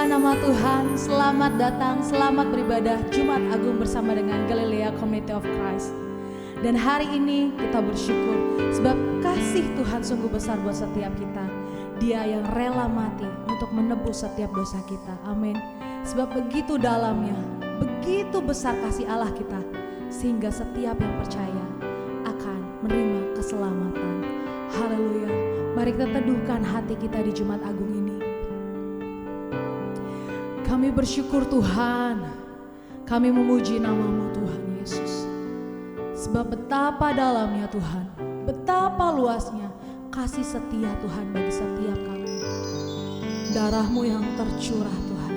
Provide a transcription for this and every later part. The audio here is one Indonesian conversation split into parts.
Terpujilah nama Tuhan, selamat datang, selamat beribadah Jumat Agung bersama dengan Galilea Community of Christ. Dan hari ini kita bersyukur sebab kasih Tuhan sungguh besar buat setiap kita. Dia yang rela mati untuk menebus setiap dosa kita, amin. Sebab begitu dalamnya, begitu besar kasih Allah kita, sehingga setiap yang percaya akan menerima keselamatan. Haleluya. Mari kita teduhkan hati kita di Jumat Agung ini. Kami bersyukur Tuhan, kami memuji nama-Mu Tuhan Yesus. Sebab betapa dalamnya Tuhan, betapa luasnya kasih setia Tuhan bagi setiap kami. Darah-Mu yang tercurah Tuhan,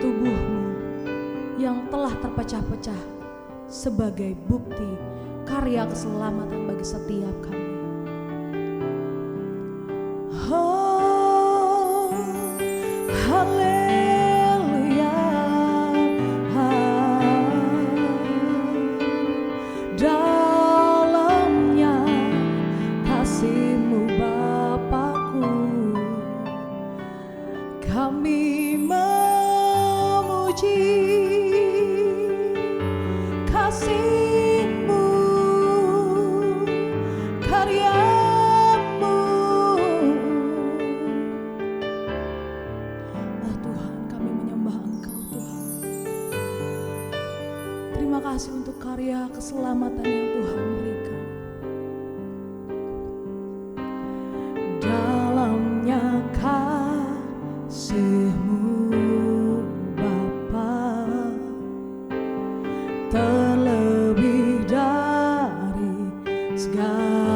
tubuh-Mu yang telah terpecah-pecah sebagai bukti karya keselamatan bagi setiap kami. Oh, haleluya. Kami memuji kasih-Mu, karya-Mu. Oh Tuhan, kami menyembah Engkau Tuhan. Terima kasih untuk karya keselamatan yang Tuhan berikan. Dalamnya kasih-Mu Bapa, terlebih dari segalanya,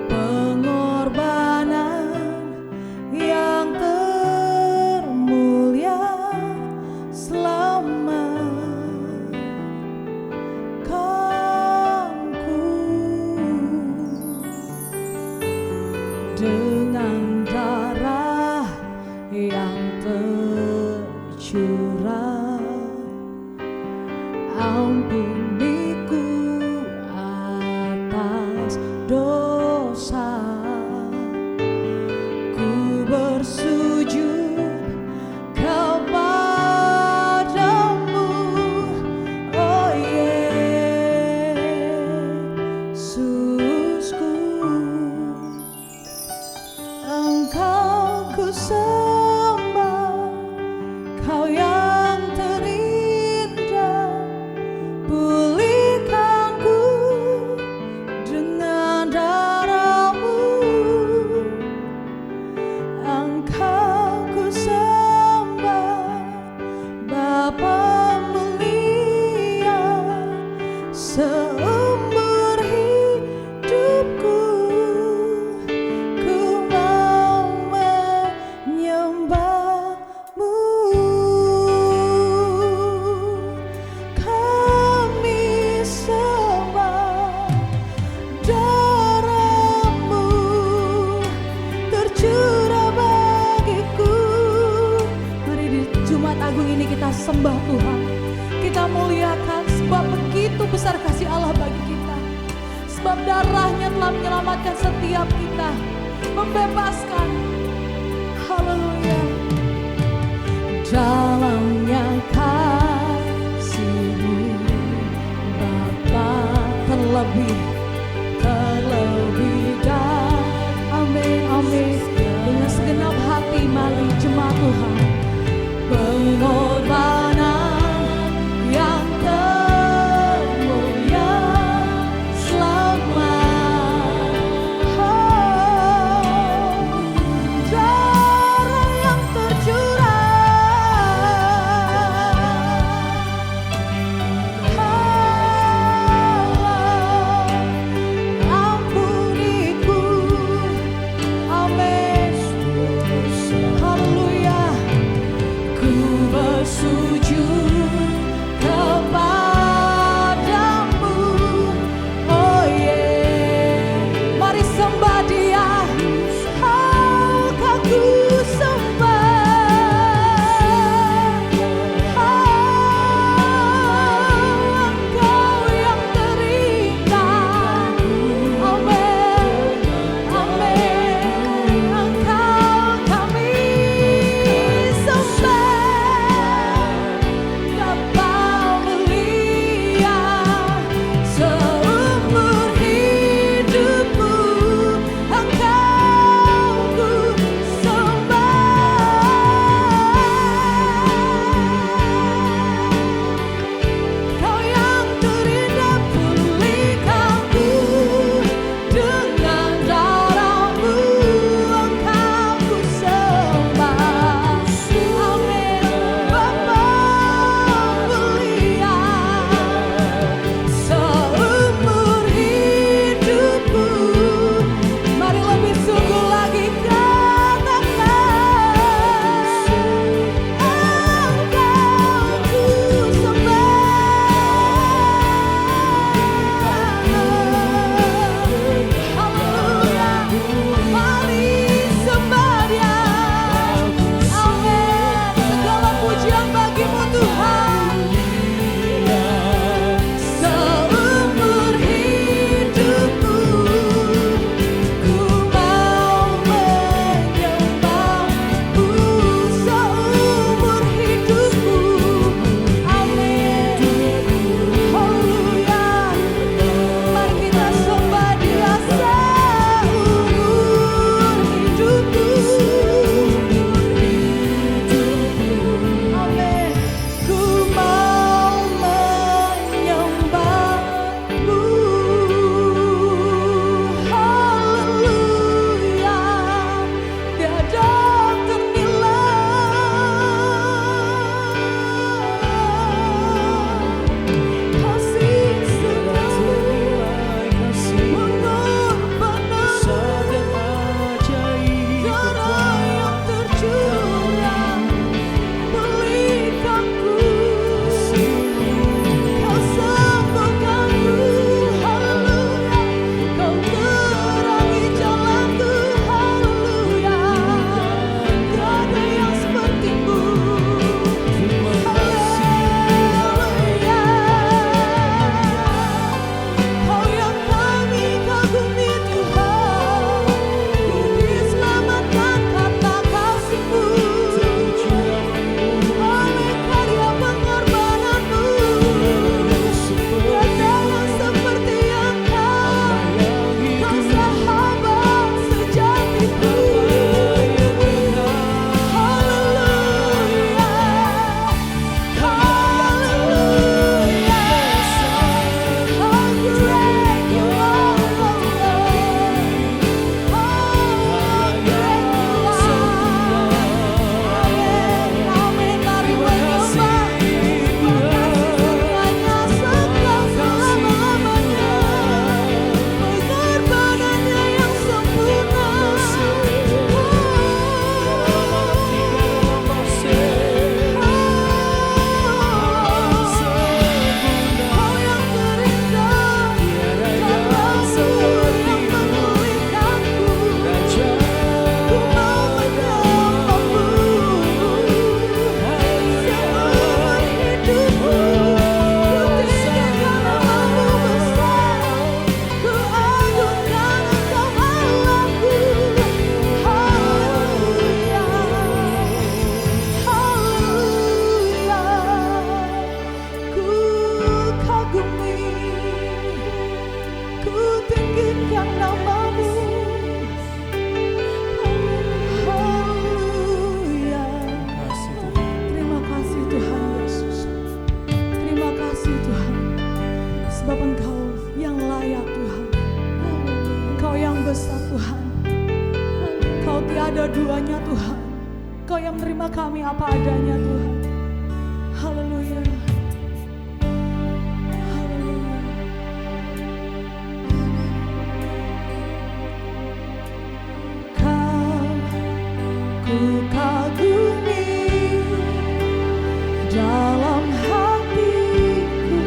pengorbanan yang termulia selamatkanku. Dengan darah yang tercurah, ampuniku atas dosa. Ku bersujud kepadamu, oh Yesusku. Engkau ku sembah, Kau yang terindah, pulihkanku dengan darah-Mu. Engkau ku sembah, Bapa mulia, seumur hidupku ku mau menyembah-Mu. Kami sembah, darah-Mu tercurah bagiku. Mari di Jumat Agung ini kita sembah Tuhan, kita muliakan sebab begitu besar kasih Allah bagi kita. Sebab darahnya telah menyelamatkan setiap kita, membebaskan. Haleluya. Dalamnya kasih-Mu Bapa, terlebih dari, amin, amin. Dengan segenap hati mari jemaat Tuhan, pengorbanan yang termulia selamat. Oh, darah yang tercurah Engkau yang menerima kami apa adanya Tuhan. Haleluya. Haleluya. Kau ku kagumi dalam hatiku,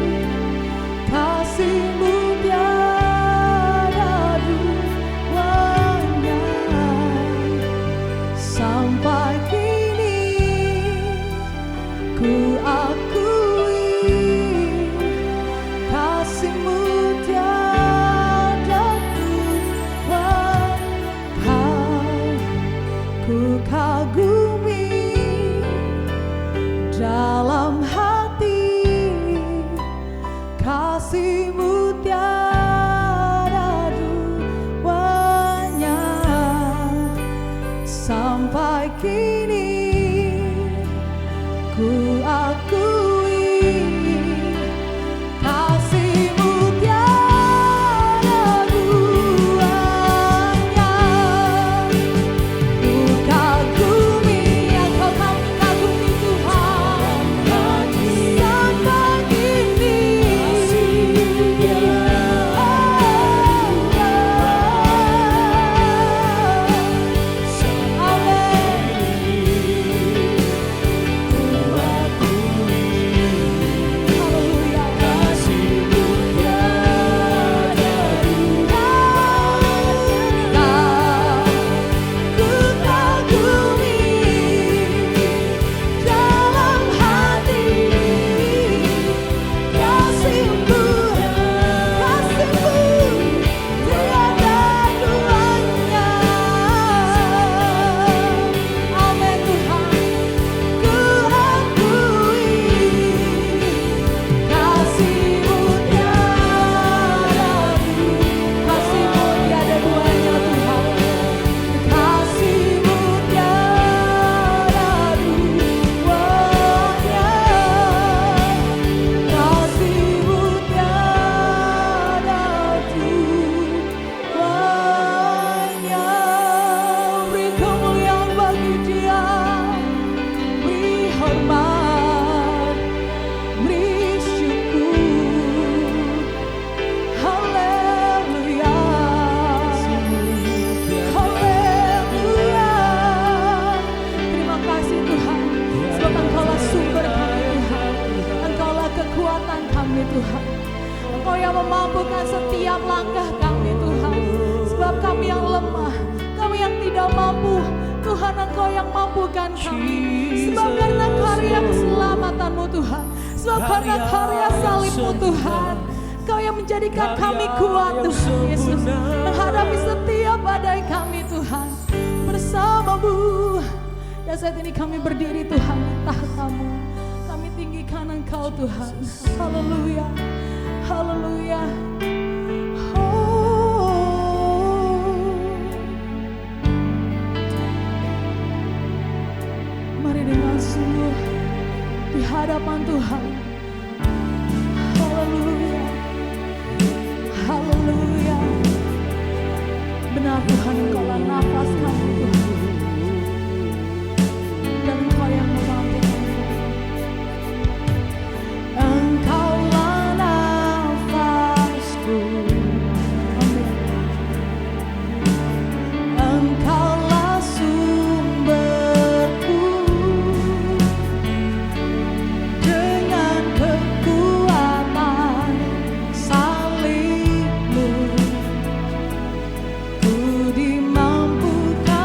kasih-Mu tiada duanya. Sampai kini ku akui kasih-Mu tiada duanya. Ku kagumi dalam hati, kasih-Mu tiada duanya. Sampai kini ku akui kasih-Mu tiada duanya. Ku kagumi, Engkau kami kagumi Tuhan. Sampai kini Tuhan. Engkau yang memampukan setiap langkah kami Tuhan. Sebab kami yang lemah, kami yang tidak mampu, Tuhan Engkau yang mampukan kami. Sebab karena karya keselamatan-Mu Tuhan, sebab karena karya salib-Mu Tuhan, Engkau yang menjadikan kami kuat Tuhan Yesus, menghadapi setiap badai kami Tuhan bersama-Mu. Dan saat ini kami berdiri Tuhan di tahta-Mu, kami tinggikan Engkau Tuhan. Haleluya, haleluya. Mari dengan sungguh di hadapan Tuhan. Haleluya, haleluya. Benar Tuhan, Engkaulah nafas kami Tuhan, dan Engkau yang memampukan kami. Engkaulah nafasku, amin. Engkaulah sumberku, dengan kekuatan salib-Mu ku dimampukan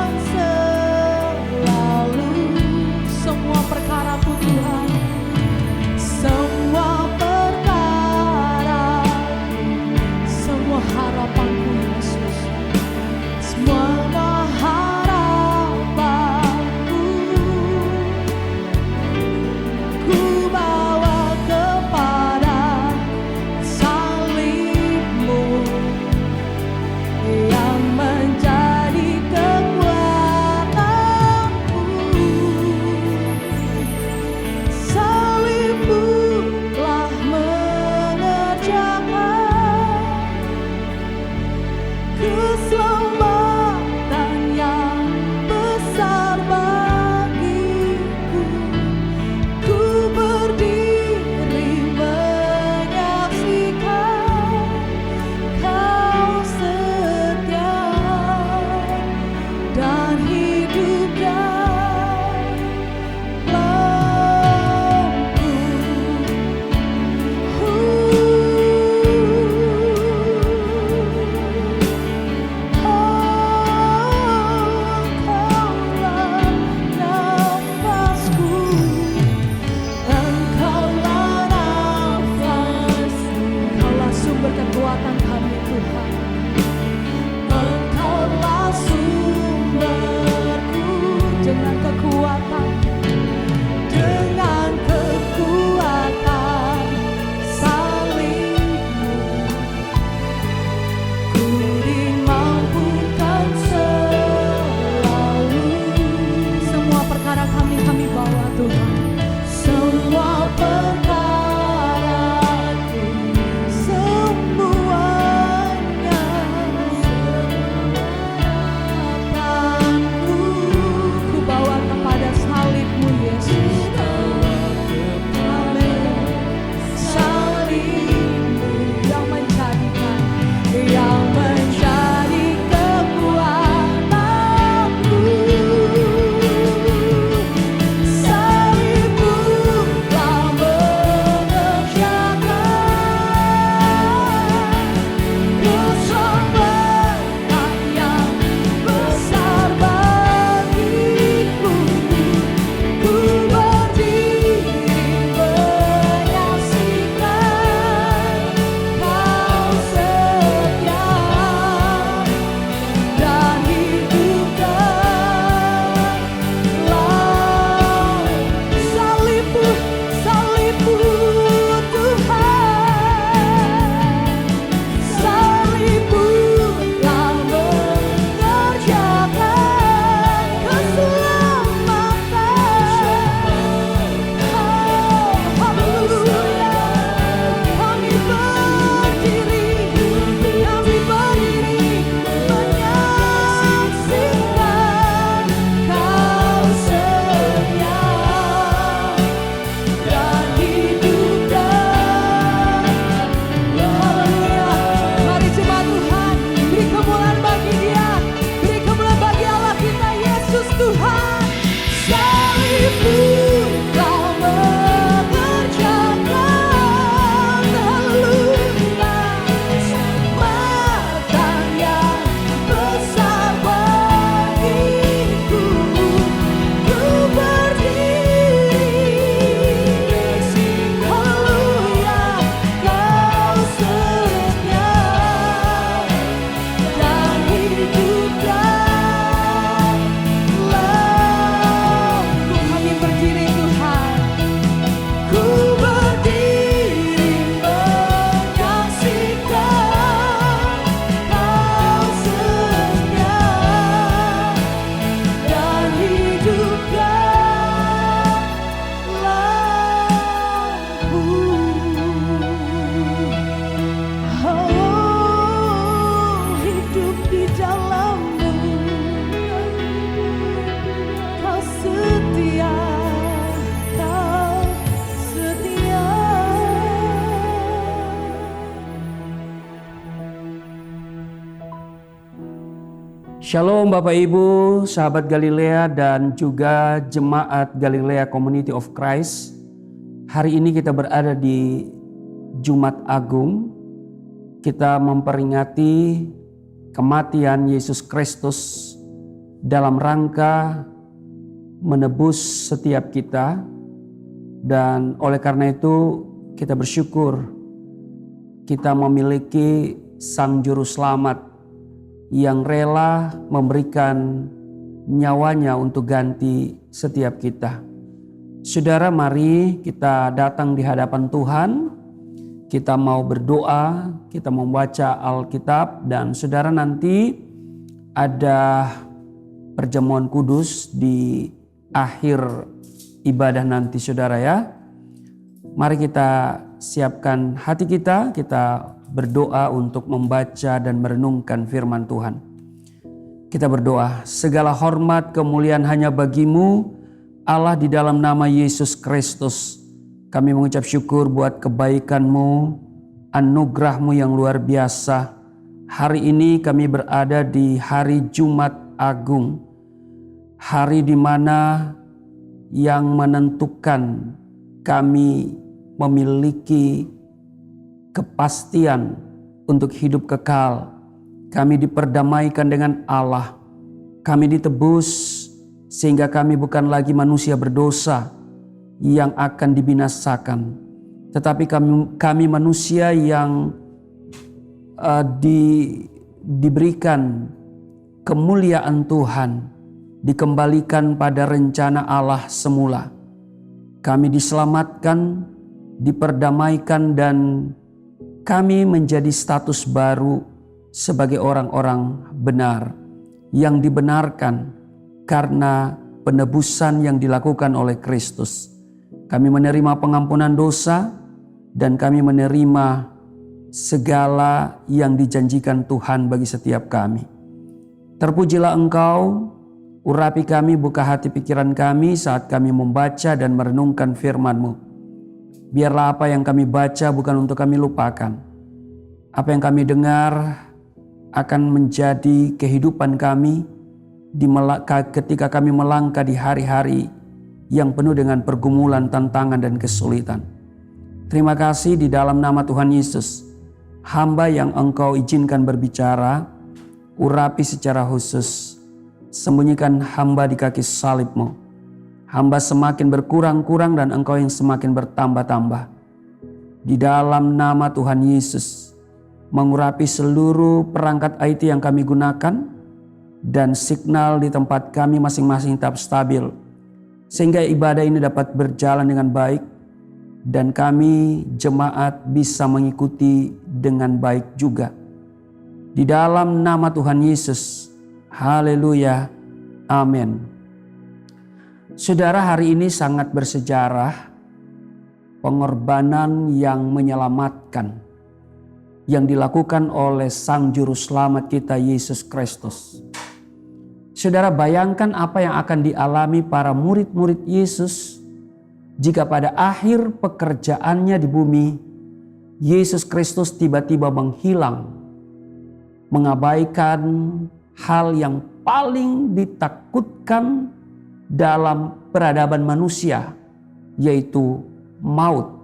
Shalom Bapak Ibu, sahabat Galilea dan juga jemaat Galilea Community of Christ. Hari ini kita berada di Jumat Agung. Kita memperingati kematian Yesus Kristus dalam rangka menebus setiap kita. Dan oleh karena itu kita bersyukur kita memiliki Sang Juru Selamat yang rela memberikan nyawanya untuk ganti setiap kita. Saudara, mari kita datang di hadapan Tuhan. Kita mau berdoa, kita membaca Alkitab, dan saudara nanti ada perjamuan kudus di akhir ibadah nanti saudara ya. Mari kita siapkan hati kita berdoa untuk membaca dan merenungkan firman Tuhan. Kita berdoa, segala hormat kemuliaan hanya bagimu Allah di dalam nama Yesus Kristus. Kami mengucap syukur buat kebaikan-Mu, anugerah-Mu yang luar biasa. Hari ini kami berada di hari Jumat Agung. Hari di mana yang menentukan kami memiliki kepastian untuk hidup kekal. Kami diperdamaikan dengan Allah. Kami ditebus sehingga kami bukan lagi manusia berdosa yang akan dibinasakan, tetapi kami manusia yang diberikan kemuliaan Tuhan, dikembalikan pada rencana Allah semula. Kami diselamatkan, diperdamaikan, dan kami menjadi status baru sebagai orang-orang benar yang dibenarkan karena penebusan yang dilakukan oleh Kristus. Kami menerima pengampunan dosa dan kami menerima segala yang dijanjikan Tuhan bagi setiap kami. Terpujilah Engkau, urapi kami, buka hati pikiran kami saat kami membaca dan merenungkan firman-Mu. Biarlah apa yang kami baca bukan untuk kami lupakan. Apa yang kami dengar akan menjadi kehidupan kami ketika kami melangkah di hari-hari yang penuh dengan pergumulan, tantangan, dan kesulitan. Terima kasih di dalam nama Tuhan Yesus. Hamba yang Engkau izinkan berbicara, urapi secara khusus. Sembunyikan hamba di kaki salib-Mu. Hamba semakin berkurang-kurang dan Engkau yang semakin bertambah-tambah. Di dalam nama Tuhan Yesus, mengurapi seluruh perangkat IT yang kami gunakan dan signal di tempat kami masing-masing tetap stabil, sehingga ibadah ini dapat berjalan dengan baik dan kami jemaat bisa mengikuti dengan baik juga. Di dalam nama Tuhan Yesus, haleluya, amin. Saudara, hari ini sangat bersejarah, pengorbanan yang menyelamatkan yang dilakukan oleh Sang Juru Selamat kita Yesus Kristus. Saudara, bayangkan apa yang akan dialami para murid-murid Yesus jika pada akhir pekerjaannya di bumi, Yesus Kristus tiba-tiba menghilang, mengabaikan hal yang paling ditakutkan dalam peradaban manusia, yaitu maut.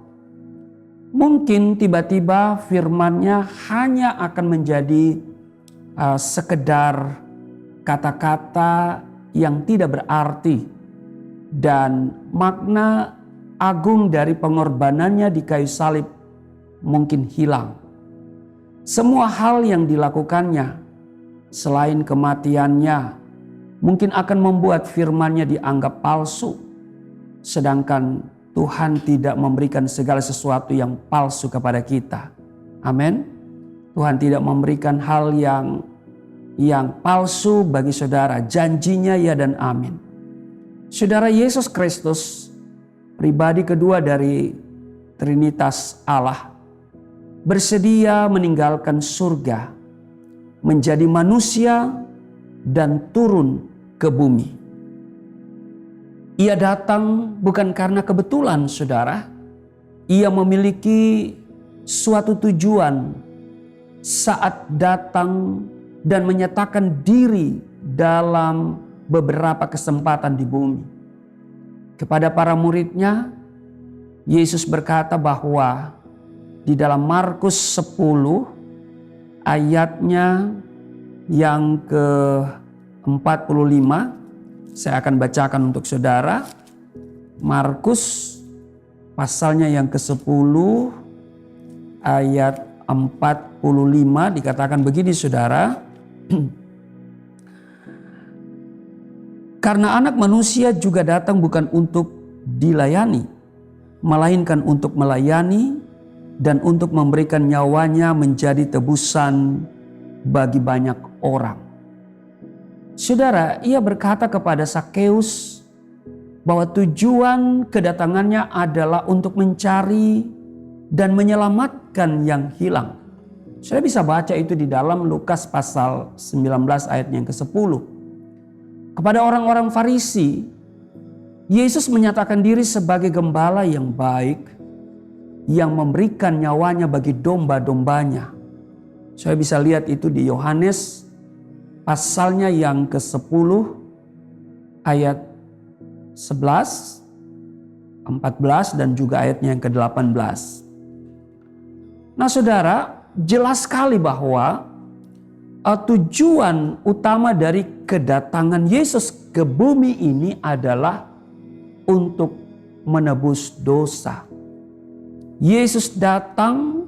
Mungkin tiba-tiba firman-Nya hanya akan menjadi sekedar kata-kata yang tidak berarti, dan makna agung dari pengorbanannya di kayu salib mungkin hilang. Semua hal yang dilakukannya selain kematiannya mungkin akan membuat firman-Nya dianggap palsu, sedangkan Tuhan tidak memberikan segala sesuatu yang palsu kepada kita. Amin. Tuhan tidak memberikan hal yang palsu bagi saudara. Janjinya ya dan amin. Saudara, Yesus Kristus, pribadi kedua dari Trinitas Allah, bersedia meninggalkan surga, menjadi manusia dan turun ke bumi. Ia datang bukan karena kebetulan, saudara. Ia memiliki suatu tujuan saat datang dan menyatakan diri dalam beberapa kesempatan di bumi. Kepada para muridnya, Yesus berkata bahwa di dalam Markus 10 ayatnya yang ke-45, saya akan bacakan untuk saudara. Markus pasalnya yang ke-10 ayat 45 dikatakan begini saudara. Karena anak manusia juga datang bukan untuk dilayani, melainkan untuk melayani dan untuk memberikan nyawanya menjadi tebusan bagi banyak orang. Saudara, ia berkata kepada Sakeus bahwa tujuan kedatangannya adalah untuk mencari dan menyelamatkan yang hilang. Saya bisa baca itu di dalam Lukas pasal 19 ayat yang ke-10. Kepada orang-orang Farisi, Yesus menyatakan diri sebagai gembala yang baik yang memberikan nyawanya bagi domba-dombanya. Saya bisa lihat itu di Yohanes pasalnya yang ke-10 ayat 11, 14 dan juga ayatnya yang ke-18. Nah saudara, jelas sekali bahwa tujuan utama dari kedatangan Yesus ke bumi ini adalah untuk menebus dosa. Yesus datang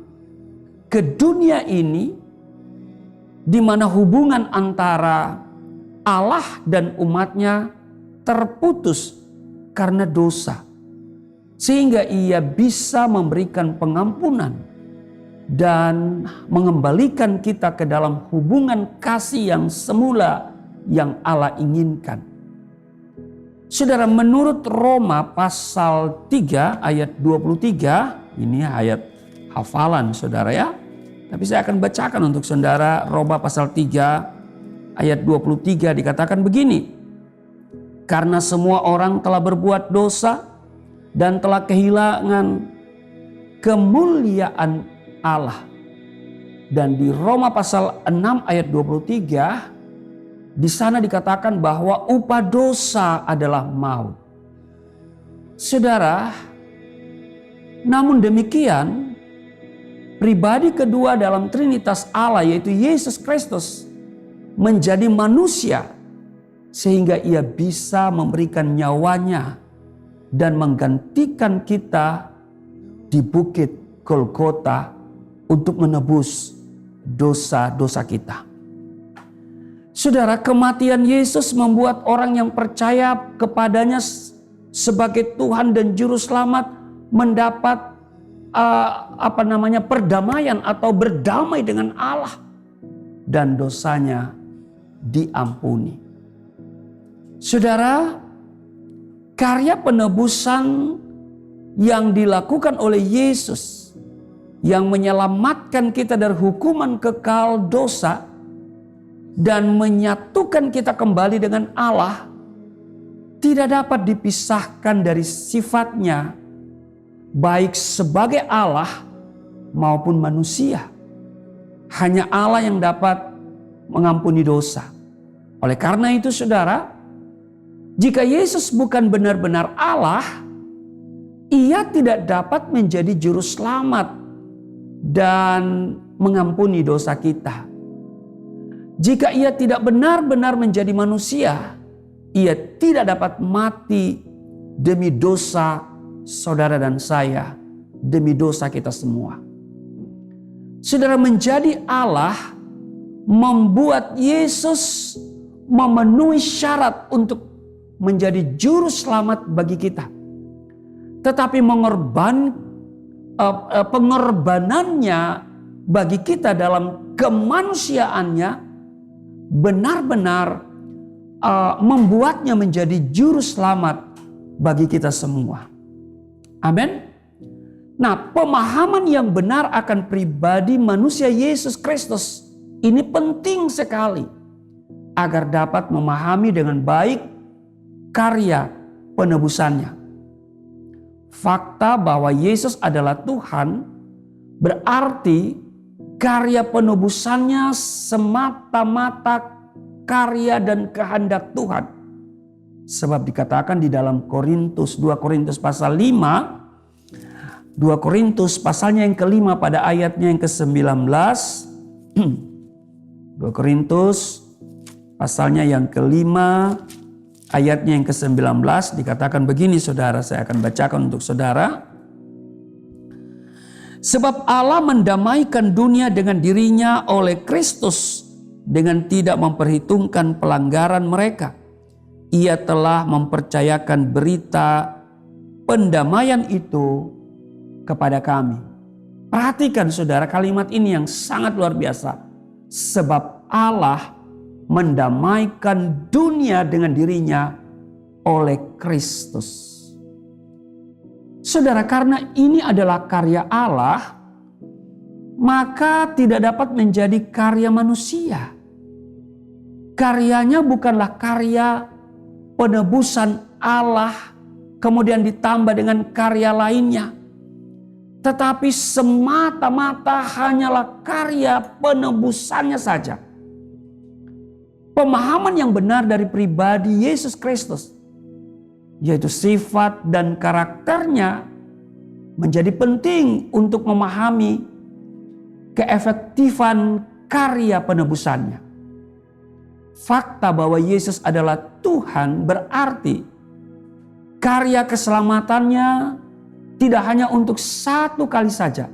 ke dunia ini di mana hubungan antara Allah dan umatnya terputus karena dosa. Sehingga ia bisa memberikan pengampunan dan mengembalikan kita ke dalam hubungan kasih yang semula yang Allah inginkan. Saudara, menurut Roma pasal 3 ayat 23, ini ayat hafalan saudara ya. Tapi saya akan bacakan untuk saudara. Roma pasal 3 ayat 23 dikatakan begini. Karena semua orang telah berbuat dosa dan telah kehilangan kemuliaan Allah. Dan di Roma pasal 6 ayat 23 di sana dikatakan bahwa upah dosa adalah maut. Saudara, namun demikian pribadi kedua dalam Trinitas Allah yaitu Yesus Kristus menjadi manusia sehingga ia bisa memberikan nyawanya dan menggantikan kita di bukit Golgota untuk menebus dosa-dosa kita. Saudara, kematian Yesus membuat orang yang percaya kepadanya sebagai Tuhan dan Juru Selamat mendapat perdamaian atau berdamai dengan Allah dan dosanya diampuni. Saudara, karya penebusan yang dilakukan oleh Yesus yang menyelamatkan kita dari hukuman kekal dosa dan menyatukan kita kembali dengan Allah tidak dapat dipisahkan dari sifatnya baik sebagai Allah maupun manusia. Hanya Allah yang dapat mengampuni dosa. Oleh karena itu saudara, jika Yesus bukan benar-benar Allah, ia tidak dapat menjadi juru selamat dan mengampuni dosa kita. Jika ia tidak benar-benar menjadi manusia, ia tidak dapat mati demi dosa saudara dan saya, demi dosa kita semua. Saudara, menjadi Allah membuat Yesus memenuhi syarat untuk menjadi juru selamat bagi kita. Tetapi pengorbanannya bagi kita dalam kemanusiaannya benar-benar membuatnya menjadi juru selamat bagi kita semua. Amin. Nah, pemahaman yang benar akan pribadi manusia Yesus Kristus ini penting sekali agar dapat memahami dengan baik karya penebusannya. Fakta bahwa Yesus adalah Tuhan berarti karya penebusannya semata-mata karya dan kehendak Tuhan. Sebab dikatakan di dalam 2 Korintus pasal 5, 2 Korintus pasalnya yang kelima pada ayatnya yang ke-19. 2 Korintus pasalnya yang kelima ayatnya yang ke-19 dikatakan begini saudara, saya akan bacakan untuk saudara. Sebab Allah mendamaikan dunia dengan dirinya oleh Kristus dengan tidak memperhitungkan pelanggaran mereka. Ia telah mempercayakan berita pendamaian itu kepada kami. Perhatikan saudara kalimat ini yang sangat luar biasa. Sebab Allah mendamaikan dunia dengan dirinya oleh Kristus. Saudara, karena ini adalah karya Allah, maka tidak dapat menjadi karya manusia. Karyanya bukanlah karya penebusan Allah, kemudian ditambah dengan karya lainnya. Tetapi semata-mata hanyalah karya penebusannya saja. Pemahaman yang benar dari pribadi Yesus Kristus, yaitu sifat dan karakternya, menjadi penting untuk memahami keefektifan karya penebusannya. Fakta bahwa Yesus adalah Tuhan berarti karya keselamatannya tidak hanya untuk satu kali saja,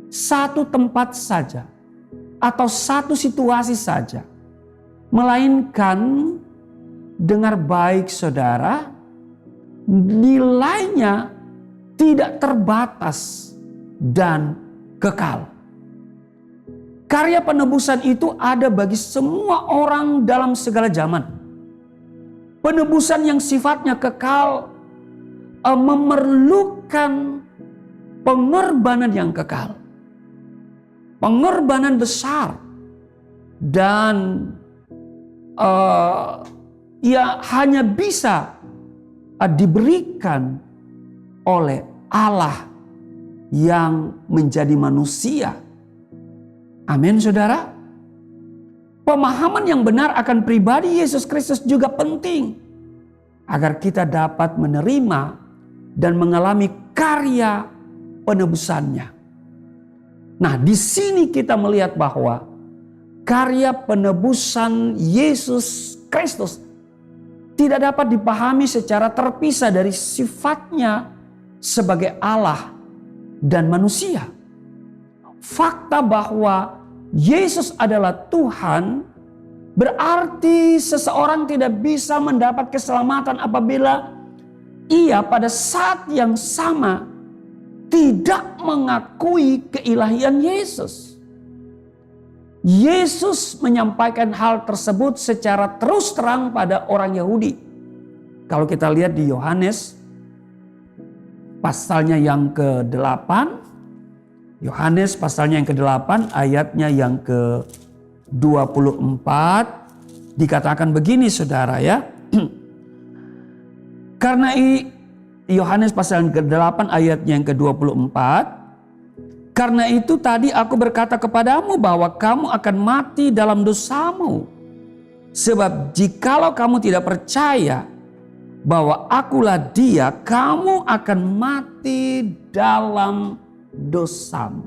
satu tempat saja, atau satu situasi saja. Melainkan, dengar baik saudara, nilainya tidak terbatas dan kekal. Karya penebusan itu ada bagi semua orang dalam segala zaman. Penebusan yang sifatnya kekal memerlukan pengorbanan yang kekal. Pengorbanan besar. Dan ia hanya bisa diberikan oleh Allah yang menjadi manusia. Amin saudara. Pemahaman yang benar akan pribadi Yesus Kristus juga penting agar kita dapat menerima dan mengalami karya penebusannya. Nah, di sini kita melihat bahwa karya penebusan Yesus Kristus tidak dapat dipahami secara terpisah dari sifatnya sebagai Allah dan manusia. Fakta bahwa Yesus adalah Tuhan berarti seseorang tidak bisa mendapat keselamatan apabila ia pada saat yang sama tidak mengakui keilahian Yesus. Yesus menyampaikan hal tersebut secara terus terang pada orang Yahudi. Kalau kita lihat di Yohanes pasalnya yang ke-8, Yohanes pasalnya yang ke-8 ayatnya yang ke-24 dikatakan begini saudara ya. Karena Yohanes pasal yang ke-8 ayatnya yang ke-24, karena itu tadi aku berkata kepadamu bahwa kamu akan mati dalam dosamu. Sebab jikalau kamu tidak percaya bahwa akulah dia, kamu akan mati dalam dosamu.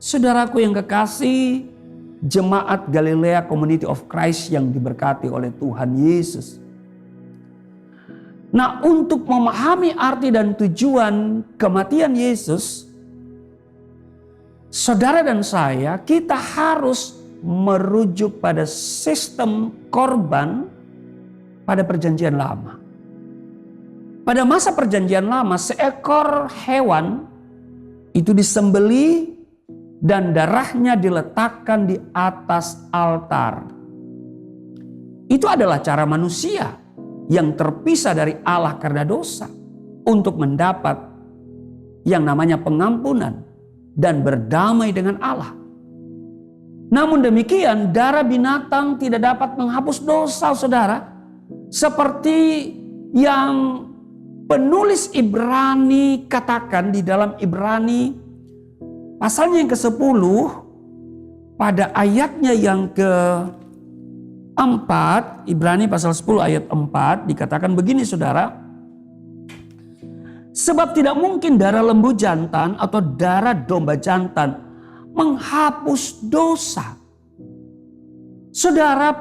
Saudaraku yang kekasih, jemaat Galilea Community of Christ yang diberkati oleh Tuhan Yesus. Nah, untuk memahami arti dan tujuan kematian Yesus, saudara dan saya, kita harus merujuk pada sistem korban pada perjanjian lama. Pada masa perjanjian lama, seekor hewan itu disembelih dan darahnya diletakkan di atas altar. Itu adalah cara manusia yang terpisah dari Allah karena dosa untuk mendapat yang namanya pengampunan dan berdamai dengan Allah. Namun demikian, darah binatang tidak dapat menghapus dosa saudara. Seperti yang penulis Ibrani katakan di dalam Ibrani pasalnya yang ke-10, pada ayatnya yang ke-4, Ibrani pasal 10 ayat 4 dikatakan begini saudara. Sebab tidak mungkin darah lembu jantan atau darah domba jantan menghapus dosa. Saudara,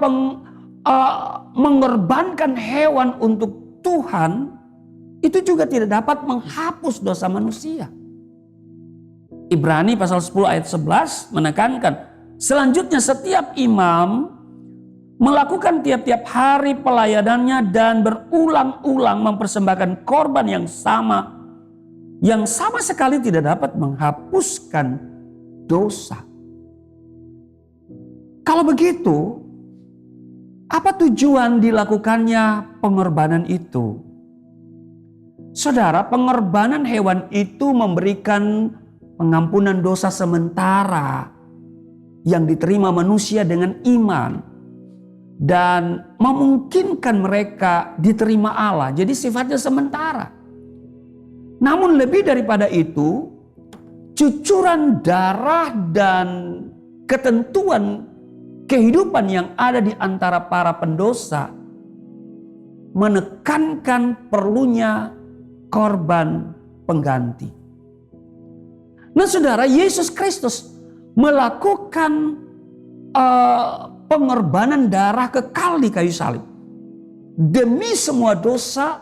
mengorbankan hewan untuk Tuhan itu juga tidak dapat menghapus dosa manusia. Ibrani pasal 10 ayat 11 menekankan, selanjutnya setiap imam melakukan tiap-tiap hari pelayanannya dan berulang-ulang mempersembahkan korban yang sama sekali tidak dapat menghapuskan dosa. Kalau begitu, apa tujuan dilakukannya pengorbanan itu? Saudara, pengorbanan hewan itu memberikan pengampunan dosa sementara yang diterima manusia dengan iman dan memungkinkan mereka diterima Allah. Jadi sifatnya sementara. Namun lebih daripada itu, cucuran darah dan ketentuan kehidupan yang ada di antara para pendosa menekankan perlunya korban pengganti. Nah saudara, Yesus Kristus melakukan pengorbanan darah kekal di kayu salib demi semua dosa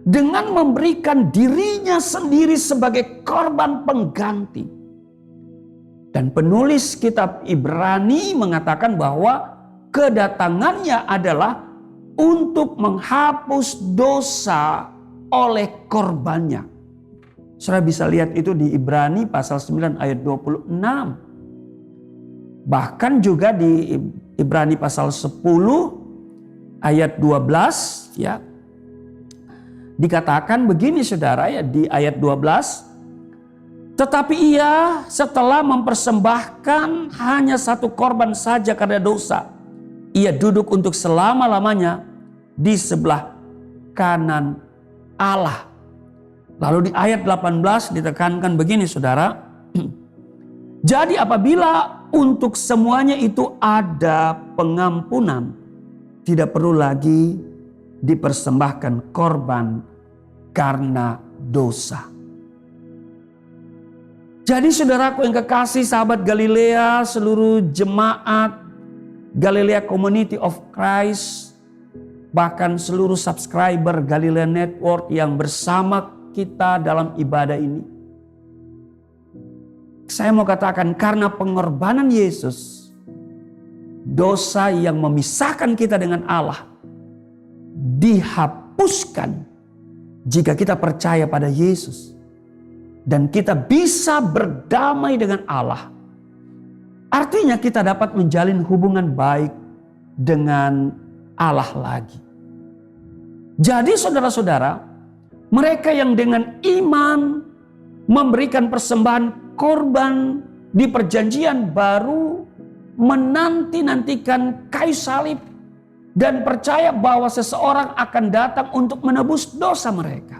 dengan memberikan dirinya sendiri sebagai korban pengganti. Dan penulis kitab Ibrani mengatakan bahwa kedatangannya adalah untuk menghapus dosa oleh korbannya. Saudara bisa lihat itu di Ibrani pasal 9 ayat 26. Bahkan juga di Ibrani pasal 10 ayat 12 ya. Dikatakan begini saudara ya di ayat 12. Tetapi ia setelah mempersembahkan hanya satu korban saja karena dosa, ia duduk untuk selama-lamanya di sebelah kanan Allah. Lalu di ayat 18 ditekankan begini saudara. Jadi apabila untuk semuanya itu ada pengampunan, tidak perlu lagi dipersembahkan korban karena dosa. Jadi saudaraku yang kekasih, sahabat Galilea, seluruh jemaat Galilea Community of Christ, bahkan seluruh subscriber Galilea Network yang bersama kita dalam ibadah ini. Saya mau katakan karena pengorbanan Yesus, dosa yang memisahkan kita dengan Allah dihapuskan jika kita percaya pada Yesus. Dan kita bisa berdamai dengan Allah. Artinya kita dapat menjalin hubungan baik dengan Allah lagi. Jadi saudara-saudara, mereka yang dengan iman memberikan persembahan korban di perjanjian baru menanti-nantikan kayu salib dan percaya bahwa seseorang akan datang untuk menebus dosa mereka.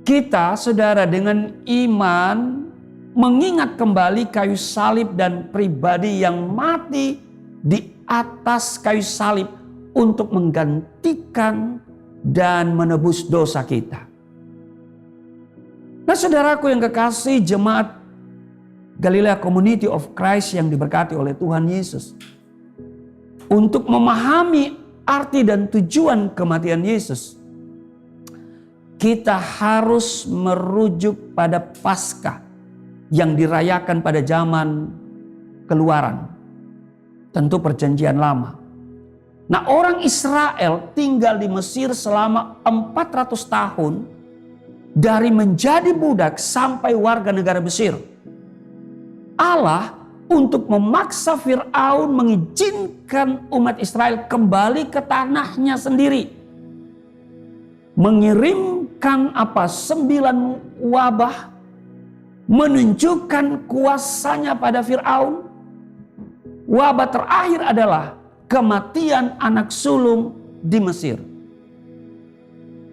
Kita saudara dengan iman mengingat kembali kayu salib dan pribadi yang mati di atas kayu salib untuk menggantikan dan menebus dosa kita. Nah saudaraku yang kekasih, jemaat Galilea Community of Christ yang diberkati oleh Tuhan Yesus. Untuk memahami arti dan tujuan kematian Yesus, kita harus merujuk pada Paskah yang dirayakan pada zaman Keluaran. Tentu perjanjian lama. Nah orang Israel tinggal di Mesir selama 400 tahun. Dari menjadi budak sampai warga negara Mesir. Allah untuk memaksa Fir'aun mengizinkan umat Israel kembali ke tanahnya sendiri. Mengirimkan 9 wabah, menunjukkan kuasanya pada Fir'aun. Wabah terakhir adalah kematian anak sulung di Mesir.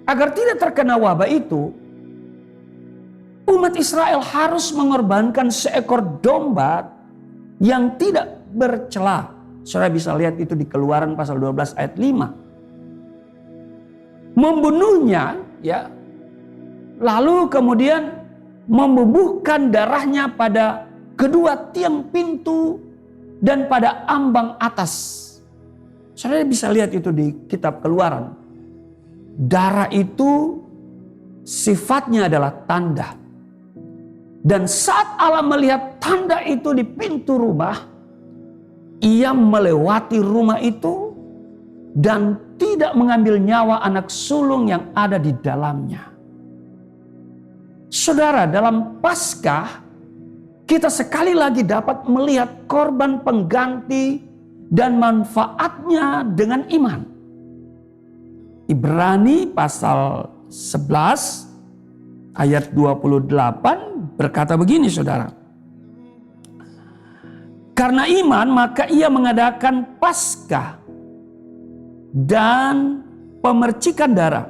Agar tidak terkena wabah itu, umat Israel harus mengorbankan seekor domba yang tidak bercela. Saudara bisa lihat itu di Keluaran pasal 12 ayat 5. Membunuhnya, ya. Lalu kemudian membubuhkan darahnya pada kedua tiang pintu dan pada ambang atas. Saudara bisa lihat itu di kitab Keluaran. Darah itu sifatnya adalah tanda. Dan saat Allah melihat tanda itu di pintu rumah, ia melewati rumah itu dan tidak mengambil nyawa anak sulung yang ada di dalamnya. Saudara, dalam Paskah kita sekali lagi dapat melihat korban pengganti dan manfaatnya dengan iman. Ibrani pasal 11 ayat 28 berkata begini, saudara. Karena iman maka ia mengadakan Paskah dan pemercikan darah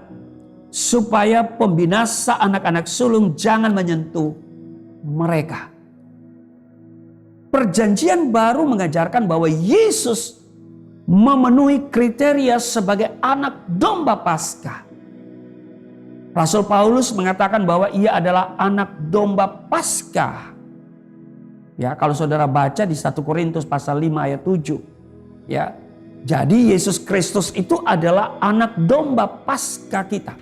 supaya pembinasa anak-anak sulung jangan menyentuh mereka. Perjanjian baru mengajarkan bahwa Yesus memenuhi kriteria sebagai anak domba Paskah. Rasul Paulus mengatakan bahwa ia adalah anak domba Paskah. Ya, kalau saudara baca di 1 Korintus pasal 5 ayat 7. Ya. Jadi Yesus Kristus itu adalah anak domba Paskah kita.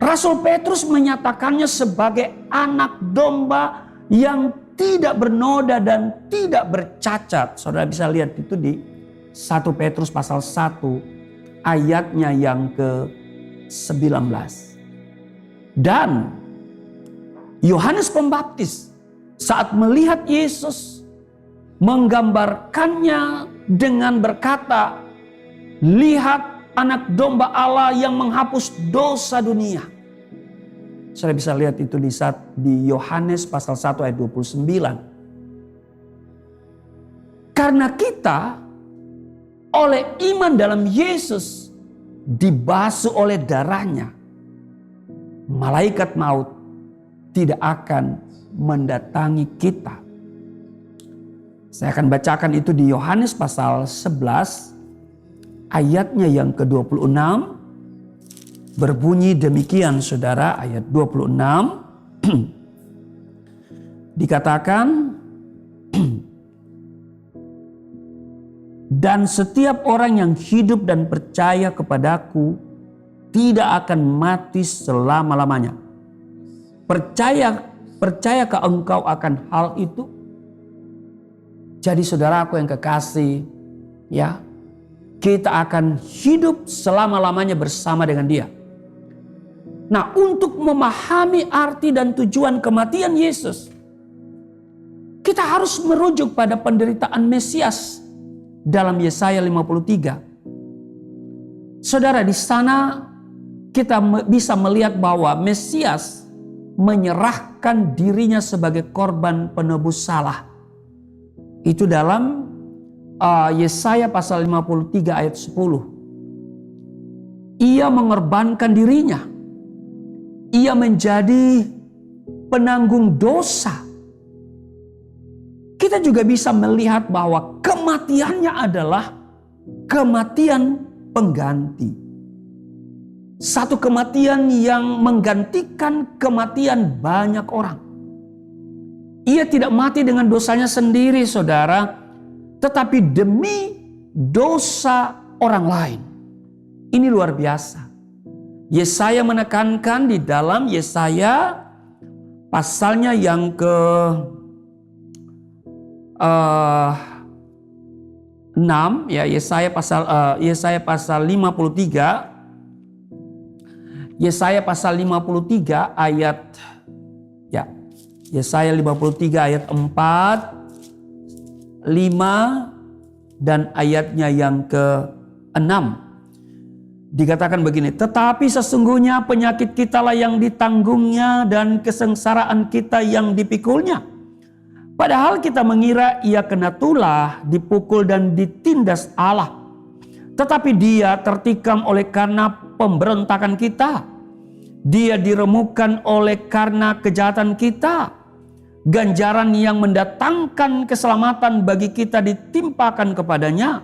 Rasul Petrus menyatakannya sebagai anak domba yang tidak bernoda dan tidak bercacat. Saudara bisa lihat itu di 1 Petrus pasal 1 ayatnya yang ke-19. Dan Yohanes Pembaptis saat melihat Yesus menggambarkannya dengan berkata, lihat anak domba Allah yang menghapus dosa dunia. Saya bisa lihat itu di Yohanes pasal 1 ayat 29. Karena kita oleh iman dalam Yesus dibasuh oleh darahnya, malaikat maut tidak akan mendatangi kita. Saya akan bacakan itu di Yohanes pasal 11 ayatnya yang ke-26. Berbunyi demikian, saudara, ayat 26. Dikatakan, dan setiap orang yang hidup dan percaya kepadaku tidak akan mati selama-lamanya. Percayakah engkau akan hal itu? Jadi saudaraku yang kekasih, ya, kita akan hidup selama-lamanya bersama dengan Dia. Nah, untuk memahami arti dan tujuan kematian Yesus, kita harus merujuk pada penderitaan Mesias dalam Yesaya 53. Saudara, di sana kita bisa melihat bahwa Mesias menyerahkan dirinya sebagai korban penebus salah. Itu dalam Yesaya pasal 53 ayat 10. Ia mengorbankan dirinya. Ia menjadi penanggung dosa. Kita juga bisa melihat bahwa kematiannya adalah kematian pengganti. Satu kematian yang menggantikan kematian banyak orang. Ia tidak mati dengan dosanya sendiri, saudara, tetapi demi dosa orang lain. Ini luar biasa. Yesaya menekankan di dalam Yesaya pasalnya yang ke-6, ya, Yesaya pasal 53. Yesaya pasal 53 ayat, ya, Yesaya 53 ayat 4, 5 dan ayatnya yang ke-6. Dikatakan begini, tetapi sesungguhnya penyakit kitalah yang ditanggungnya dan kesengsaraan kita yang dipikulnya. Padahal kita mengira ia kena tulah, dipukul dan ditindas Allah. Tetapi dia tertikam oleh karena pemberontakan kita. Dia diremukkan oleh karena kejahatan kita. ganjaran yang mendatangkan keselamatan bagi kita ditimpakan kepadanya,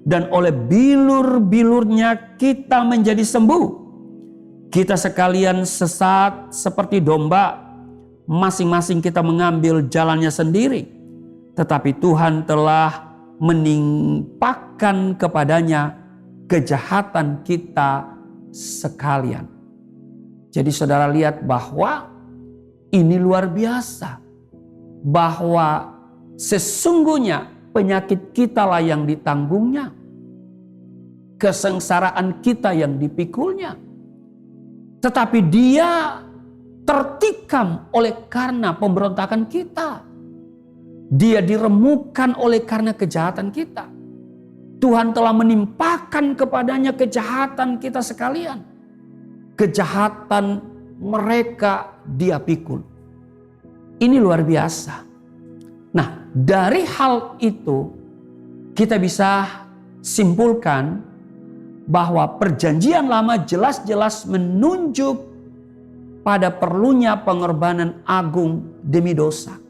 dan oleh bilur-bilurnya kita menjadi sembuh. Kita sekalian sesat seperti domba, masing-masing kita mengambil jalannya sendiri, tetapi Tuhan telah menimpakan kepadanya kejahatan kita sekalian. Jadi saudara lihat bahwa ini luar biasa, bahwa sesungguhnya penyakit kita lah yang ditanggungnya, kesengsaraan kita yang dipikulnya, tetapi dia tertikam oleh karena pemberontakan kita. Dia diremukkan oleh karena kejahatan kita. Tuhan telah menimpakan kepadanya kejahatan kita sekalian. Kejahatan mereka dia pikul. Ini luar biasa. Nah, dari hal itu kita bisa simpulkan bahwa perjanjian lama jelas-jelas menunjuk pada perlunya pengorbanan agung demi dosa.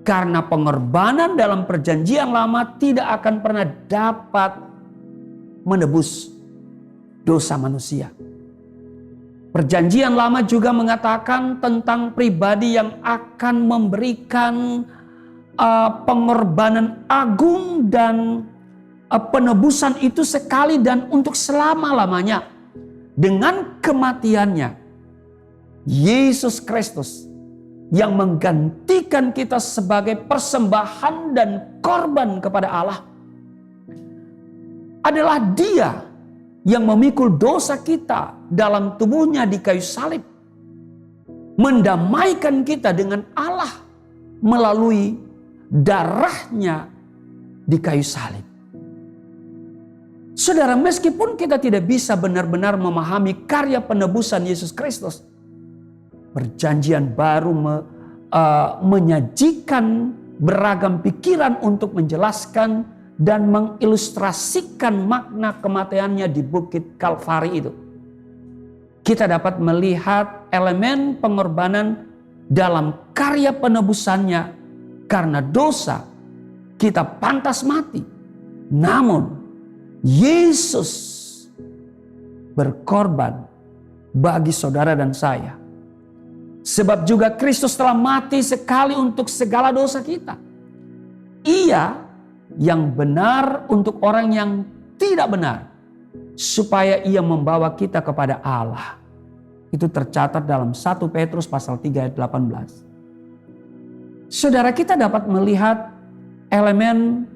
Karena pengorbanan dalam perjanjian lama tidak akan pernah dapat menebus dosa manusia. Perjanjian lama juga mengatakan tentang pribadi yang akan memberikan pengorbanan agung dan penebusan itu sekali dan untuk selama-lamanya. Dengan kematiannya, Yesus Kristus yang menggantikan kita sebagai persembahan dan korban kepada Allah, adalah Dia yang memikul dosa kita dalam tubuhnya di kayu salib, mendamaikan kita dengan Allah melalui darahnya di kayu salib. Saudara, meskipun kita tidak bisa benar-benar memahami karya penebusan Yesus Kristus, perjanjian baru menyajikan beragam pikiran untuk menjelaskan dan mengilustrasikan makna kematiannya di Bukit Kalvari itu. Kita dapat melihat elemen pengorbanan dalam karya penebusannya. Karena dosa kita pantas mati. Namun Yesus berkorban bagi saudara dan saya. Sebab juga Kristus telah mati sekali untuk segala dosa kita. Ia yang benar untuk orang yang tidak benar, supaya ia membawa kita kepada Allah. Itu tercatat dalam 1 Petrus pasal 3 ayat 18. Saudara, kita dapat melihat elemen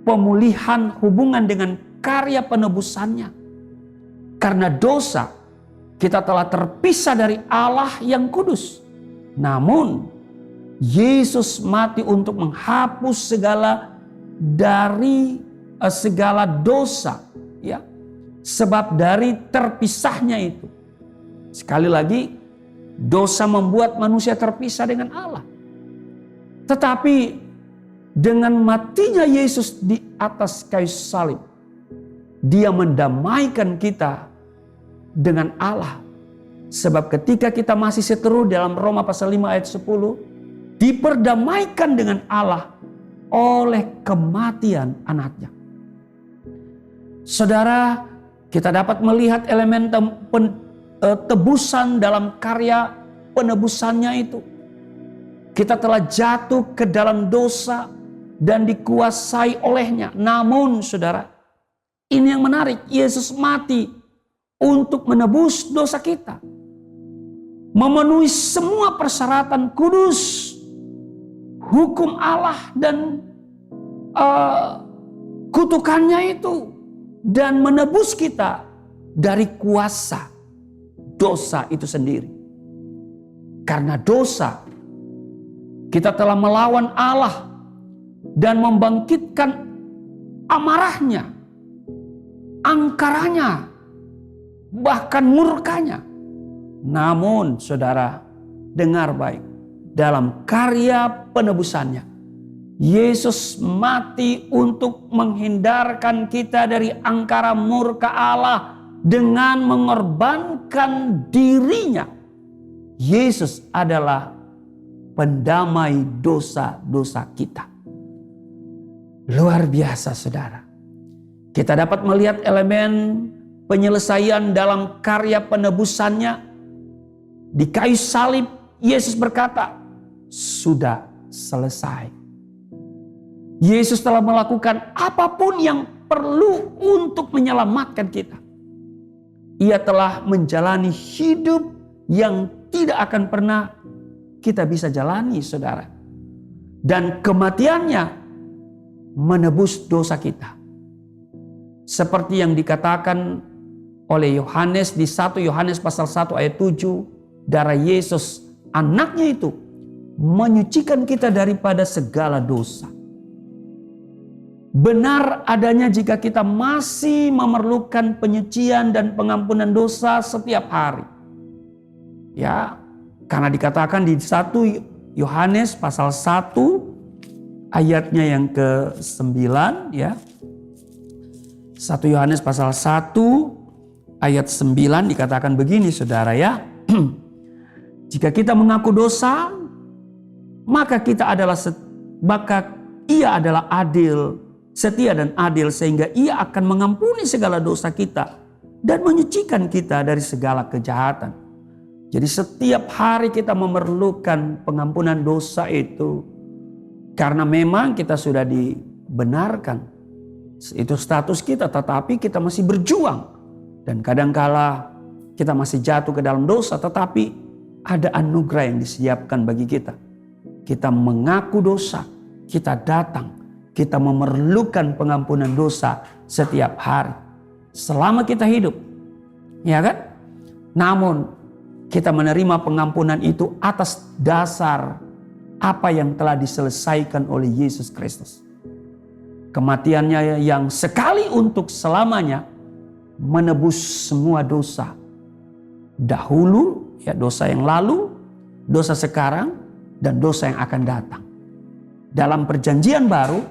pemulihan hubungan dengan karya penebusannya. Karena dosa, kita telah terpisah dari Allah yang kudus. Namun Yesus mati untuk menghapus segala dosa, ya. Sebab dari terpisahnya itu, sekali lagi, dosa membuat manusia terpisah dengan Allah. Tetapi dengan matinya Yesus di atas kayu salib, Dia mendamaikan kita dengan Allah. Sebab ketika kita masih seteru, dalam Roma pasal 5 ayat 10, diperdamaikan dengan Allah oleh kematian anaknya. Saudara, kita dapat melihat elemen tebusan dalam karya penebusannya itu. Kita telah jatuh ke dalam dosa dan dikuasai olehnya. Namun saudara, ini yang menarik, Yesus mati untuk menebus dosa kita. Memenuhi semua persyaratan kudus, hukum Allah dan kutukannya itu, dan menebus kita dari kuasa dosa itu sendiri. Karena dosa, kita telah melawan Allah dan membangkitkan amarahnya, angkaranya, bahkan murkanya. Namun saudara, dengar baik, dalam karya penebusannya, Yesus mati untuk menghindarkan kita dari angkara murka Allah dengan mengorbankan dirinya. Yesus adalah pendamai dosa-dosa kita. Luar biasa saudara. Kita dapat melihat elemen penyelesaian dalam karya penebusannya. Di kayu salib Yesus berkata, sudah selesai. Yesus telah melakukan apapun yang perlu untuk menyelamatkan kita. Ia telah menjalani hidup yang tidak akan pernah kita bisa jalani saudara. Dan kematiannya menebus dosa kita. Seperti yang dikatakan oleh Yohanes di 1 Yohanes pasal 1 ayat 7. Darah Yesus anaknya itu menyucikan kita daripada segala dosa. Benar adanya jika kita masih memerlukan penyucian dan pengampunan dosa setiap hari. Ya, karena dikatakan di 1 Yohanes pasal 1 ayatnya yang ke-9 ya. 1 Yohanes pasal 1 ayat 9 dikatakan begini saudara ya. Jika kita mengaku dosa, maka ia adalah adil, setia dan adil sehingga ia akan mengampuni segala dosa kita dan menyucikan kita dari segala kejahatan. Jadi setiap hari kita memerlukan pengampunan dosa itu karena memang kita sudah dibenarkan. Itu status kita, tetapi kita masih berjuang dan kadangkala kita masih jatuh ke dalam dosa, tetapi ada anugerah yang disiapkan bagi kita. Kita mengaku dosa, kita datang. Kita memerlukan pengampunan dosa setiap hari. Selama kita hidup. Ya kan? Namun kita menerima pengampunan itu atas dasar apa yang telah diselesaikan oleh Yesus Kristus. Kematiannya yang sekali untuk selamanya menebus semua dosa. Dahulu, ya dosa yang lalu, dosa sekarang, dan dosa yang akan datang. Dalam perjanjian baru,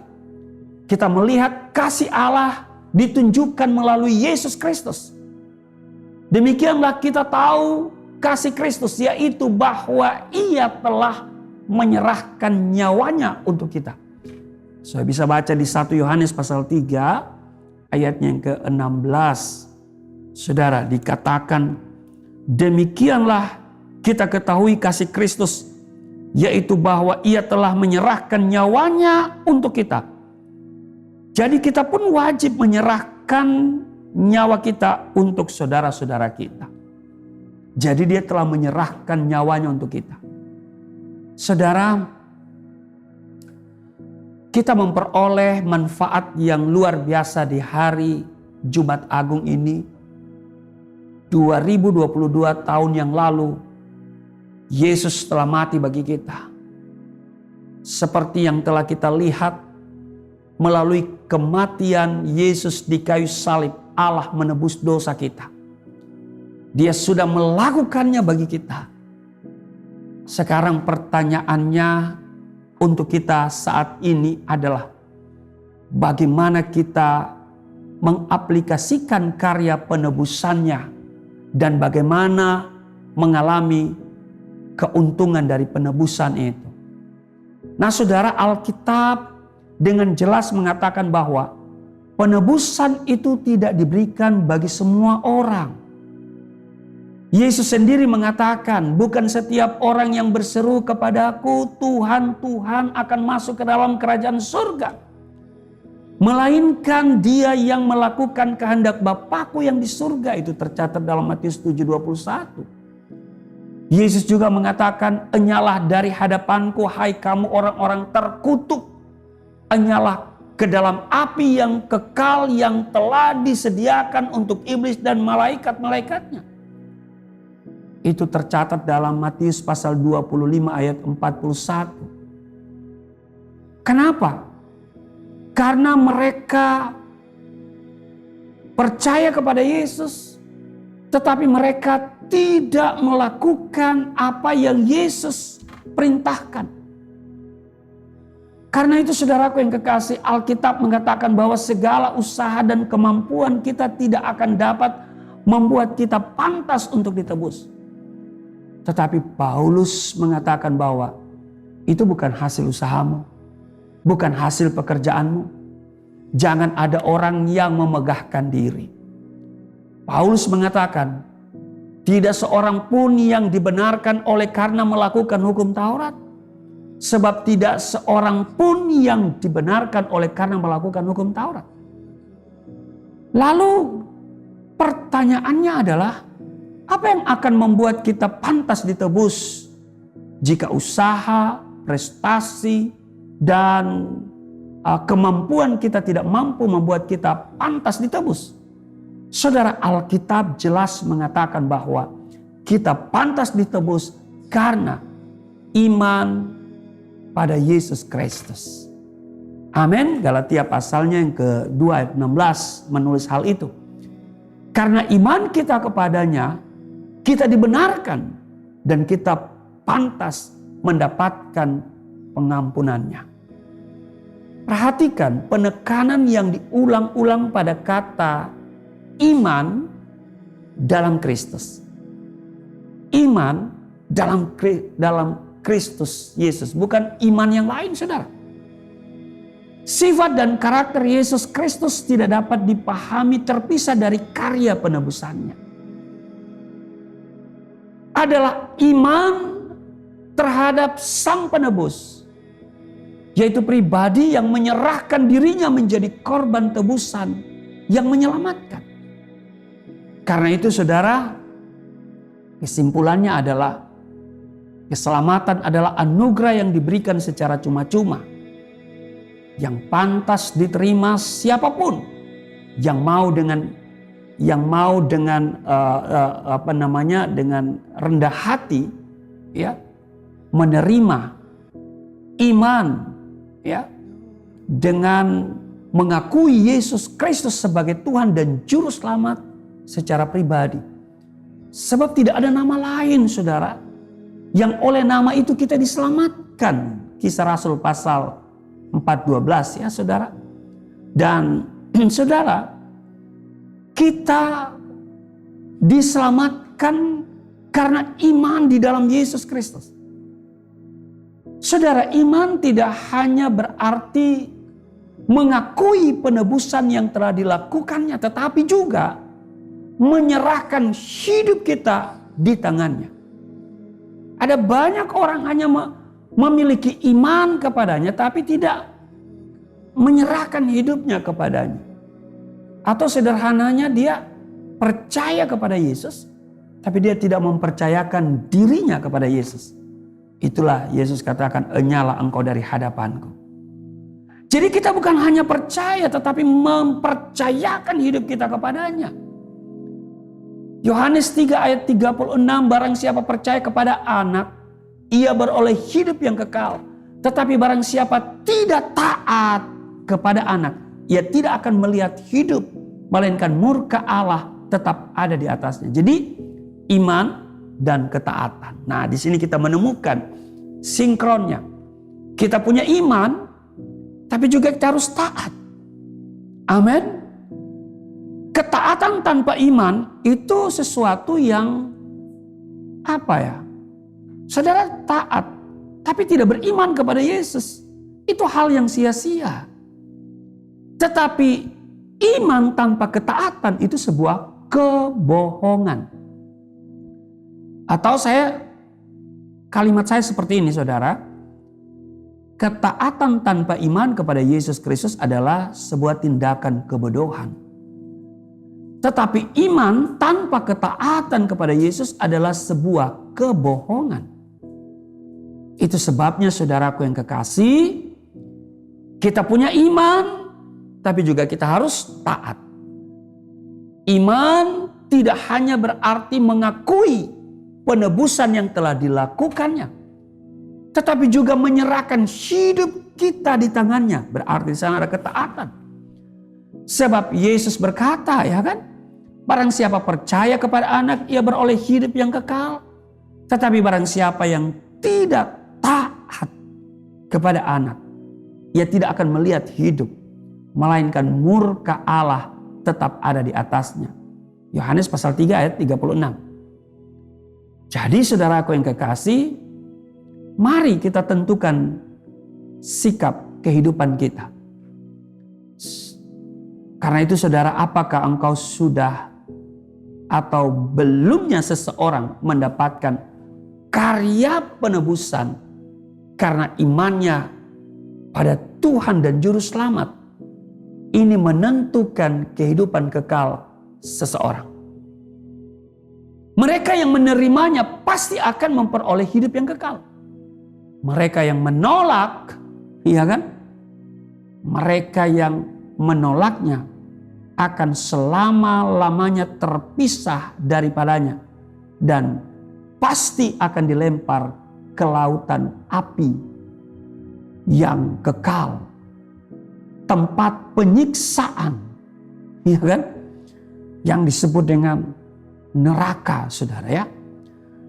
kita melihat kasih Allah ditunjukkan melalui Yesus Kristus. Demikianlah kita tahu kasih Kristus, yaitu bahwa ia telah menyerahkan nyawanya untuk kita. Saya bisa baca di 1 Yohanes pasal 3 ayatnya yang ke-16. Saudara, dikatakan demikianlah kita ketahui kasih Kristus, yaitu bahwa ia telah menyerahkan nyawanya untuk kita. Jadi kita pun wajib menyerahkan nyawa kita untuk saudara-saudara kita. Jadi dia telah menyerahkan nyawanya untuk kita. Saudara, kita memperoleh manfaat yang luar biasa di hari Jumat Agung ini. 2022 tahun yang lalu, Yesus telah mati bagi kita. Seperti yang telah kita lihat, melalui kematian Yesus di kayu salib, Allah menebus dosa kita. Dia sudah melakukannya bagi kita. Sekarang pertanyaannya untuk kita saat ini adalah bagaimana kita mengaplikasikan karya penebusannya dan bagaimana mengalami keuntungan dari penebusan itu. Nah saudara, Alkitab dengan jelas mengatakan bahwa penebusan itu tidak diberikan bagi semua orang. Yesus sendiri mengatakan, bukan setiap orang yang berseru kepadaku, Tuhan, Tuhan akan masuk ke dalam kerajaan surga. Melainkan dia yang melakukan kehendak Bapakku yang di surga. Itu tercatat dalam Matius 7:21. Yesus juga mengatakan, enyalah dari hadapanku hai kamu orang-orang terkutuk. Enyalah ke dalam api yang kekal yang telah disediakan untuk iblis dan malaikat-malaikatnya. Itu tercatat dalam Matius pasal 25 ayat 41. Kenapa? Karena mereka percaya kepada Yesus, tetapi mereka tidak melakukan apa yang Yesus perintahkan. Karena itu saudaraku yang kekasih, Alkitab mengatakan bahwa segala usaha dan kemampuan kita tidak akan dapat membuat kita pantas untuk ditebus. Tetapi Paulus mengatakan bahwa itu bukan hasil usahamu, bukan hasil pekerjaanmu. Jangan ada orang yang memegahkan diri. Paulus mengatakan, tidak seorang pun yang dibenarkan oleh karena melakukan hukum Taurat. Sebab tidak seorang pun yang dibenarkan oleh karena melakukan hukum Taurat. Lalu pertanyaannya adalah, apa yang akan membuat kita pantas ditebus jika usaha, prestasi, dan kemampuan kita tidak mampu membuat kita pantas ditebus? Saudara, Alkitab jelas mengatakan bahwa kita pantas ditebus karena iman pada Yesus Kristus. Amin. Galatia pasalnya yang ke-2 ayat 16 menulis hal itu. Karena iman kita kepadanya, kita dibenarkan dan kita pantas mendapatkan pengampunannya. Perhatikan penekanan yang diulang-ulang pada kata iman dalam Kristus. Iman dalam Kristus Yesus, bukan iman yang lain, saudara. Sifat dan karakter Yesus Kristus tidak dapat dipahami terpisah dari karya penebusannya. Adalah iman terhadap Sang Penebus, yaitu pribadi yang menyerahkan dirinya menjadi korban tebusan yang menyelamatkan. Karena itu saudara, kesimpulannya adalah keselamatan adalah anugerah yang diberikan secara cuma-cuma, yang pantas diterima siapapun yang mau dengan dengan rendah hati, ya, menerima iman, ya, dengan mengakui Yesus Kristus sebagai Tuhan dan Juru Selamat secara pribadi. Sebab tidak ada nama lain, saudara, yang oleh nama itu kita diselamatkan. Kisah Rasul pasal 4:12, ya saudara. Dan saudara, kita diselamatkan karena iman di dalam Yesus Kristus. Saudara, iman tidak hanya berarti mengakui penebusan yang telah dilakukannya, tetapi juga menyerahkan hidup kita di tangannya. Ada banyak orang hanya memiliki iman kepadanya, tapi tidak menyerahkan hidupnya kepadanya. Atau sederhananya dia percaya kepada Yesus, tapi dia tidak mempercayakan dirinya kepada Yesus. Itulah Yesus katakan, "Enyalah engkau dari hadapanku." Jadi kita bukan hanya percaya, tetapi mempercayakan hidup kita kepadanya. Yohanes 3 ayat 36, barang siapa percaya kepada anak, ia beroleh hidup yang kekal. Tetapi barang siapa tidak taat kepada anak, ia tidak akan melihat hidup, melainkan murka Allah tetap ada di atasnya. Jadi iman dan ketaatan. Nah, di sini kita menemukan sinkronnya. Kita punya iman, tapi juga kita harus taat. Amin. Ketaatan tanpa iman itu sesuatu yang saudara taat tapi tidak beriman kepada Yesus, itu hal yang sia-sia. Tetapi iman tanpa ketaatan itu sebuah kebohongan. Atau kalimat saya seperti ini, saudara. Ketaatan tanpa iman kepada Yesus Kristus adalah sebuah tindakan kebodohan. Tetapi iman tanpa ketaatan kepada Yesus adalah sebuah kebohongan. Itu sebabnya saudaraku yang kekasih, kita punya iman, tapi juga kita harus taat. Iman tidak hanya berarti mengakui penebusan yang telah dilakukannya, tetapi juga menyerahkan hidup kita di tangannya. Berarti di sana ada ketaatan. Sebab Yesus berkata, ya kan? Barang siapa percaya kepada anak, ia beroleh hidup yang kekal. Tetapi barang siapa yang tidak taat kepada anak, ia tidak akan melihat hidup, melainkan murka Allah tetap ada di atasnya. Yohanes pasal 3 ayat 36. Jadi saudaraku yang kekasih, Mari kita tentukan sikap kehidupan kita. Karena itu saudara, apakah engkau sudah atau belumnya seseorang mendapatkan karya penebusan karena imannya pada Tuhan dan Juru Selamat? Ini menentukan kehidupan kekal seseorang. Mereka yang menerimanya pasti akan memperoleh hidup yang kekal. Mereka yang menolak, iya kan? Mereka yang menolaknya akan selama-lamanya terpisah daripadanya dan pasti akan dilempar ke lautan api yang kekal, tempat penyiksaan, ya kan? Yang disebut dengan neraka, saudara ya.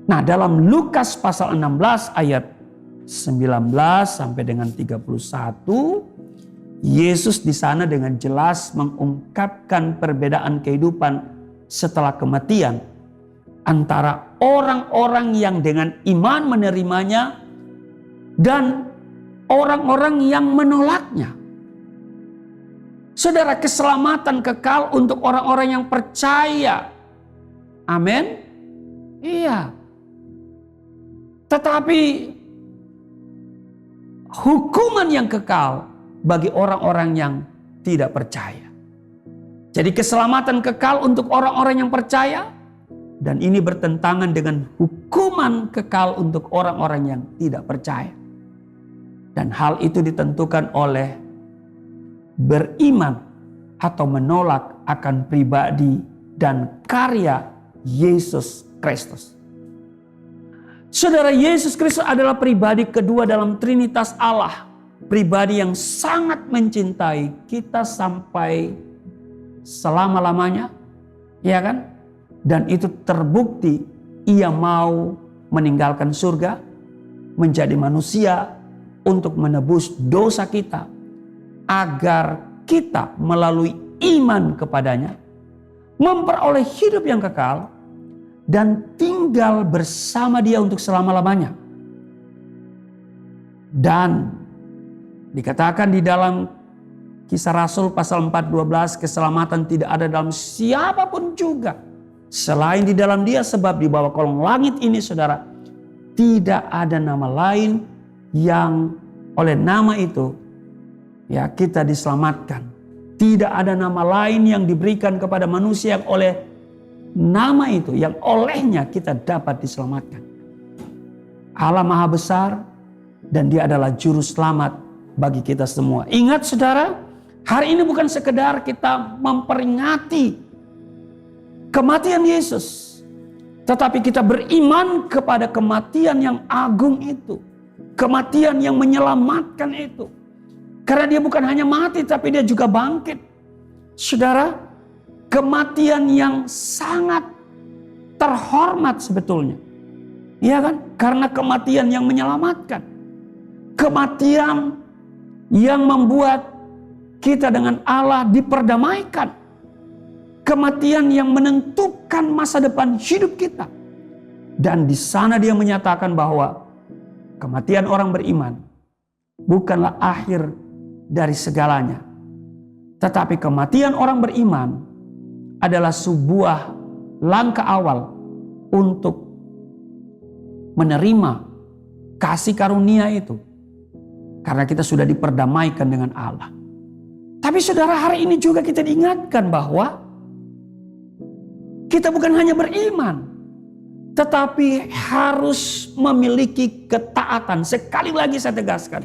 Nah, dalam Lukas pasal 16 ayat 19 sampai dengan 31, Yesus di sana dengan jelas mengungkapkan perbedaan kehidupan setelah kematian antara orang-orang yang dengan iman menerimanya dan orang-orang yang menolaknya. Saudara, keselamatan kekal untuk orang-orang yang percaya. Amin. Iya. Tetapi hukuman yang kekal bagi orang-orang yang tidak percaya. Jadi keselamatan kekal untuk orang-orang yang percaya, dan ini bertentangan dengan hukuman kekal untuk orang-orang yang tidak percaya. Dan hal itu ditentukan oleh beriman atau menolak akan pribadi dan karya Yesus Kristus. Saudara, Yesus Kristus adalah pribadi kedua dalam Trinitas Allah. Pribadi yang sangat mencintai kita sampai selama-lamanya. Ya kan? Dan itu terbukti ia mau meninggalkan surga, menjadi manusia untuk menebus dosa kita. Agar kita melalui iman kepadanya memperoleh hidup yang kekal dan tinggal bersama dia untuk selama-lamanya. Dan dikatakan di dalam Kisah Rasul pasal 4:12, keselamatan tidak ada dalam siapapun juga selain di dalam dia, sebab di bawah kolong langit ini, saudara, tidak ada nama lain yang oleh nama itu ya kita diselamatkan. Tidak ada nama lain yang diberikan kepada manusia yang oleh nama itu, yang olehnya kita dapat diselamatkan. Allah Maha Besar dan Dia adalah Juru Selamat bagi kita semua. Ingat saudara, hari ini bukan sekedar kita memperingati kematian Yesus, tetapi kita beriman kepada kematian yang agung itu, kematian yang menyelamatkan itu. Karena dia bukan hanya mati, tapi dia juga bangkit. Saudara, kematian yang sangat terhormat sebetulnya. Iya kan? Karena kematian yang menyelamatkan. Kematian yang membuat kita dengan Allah diperdamaikan. Kematian yang menentukan masa depan hidup kita. Dan di sana dia menyatakan bahwa kematian orang beriman bukanlah akhir dari segalanya. Tetapi kematian orang beriman adalah sebuah langkah awal untuk menerima kasih karunia itu. Karena kita sudah diperdamaikan dengan Allah. Tapi saudara, hari ini juga kita diingatkan bahwa kita bukan hanya beriman, tetapi harus memiliki ketaatan. Sekali lagi saya tegaskan,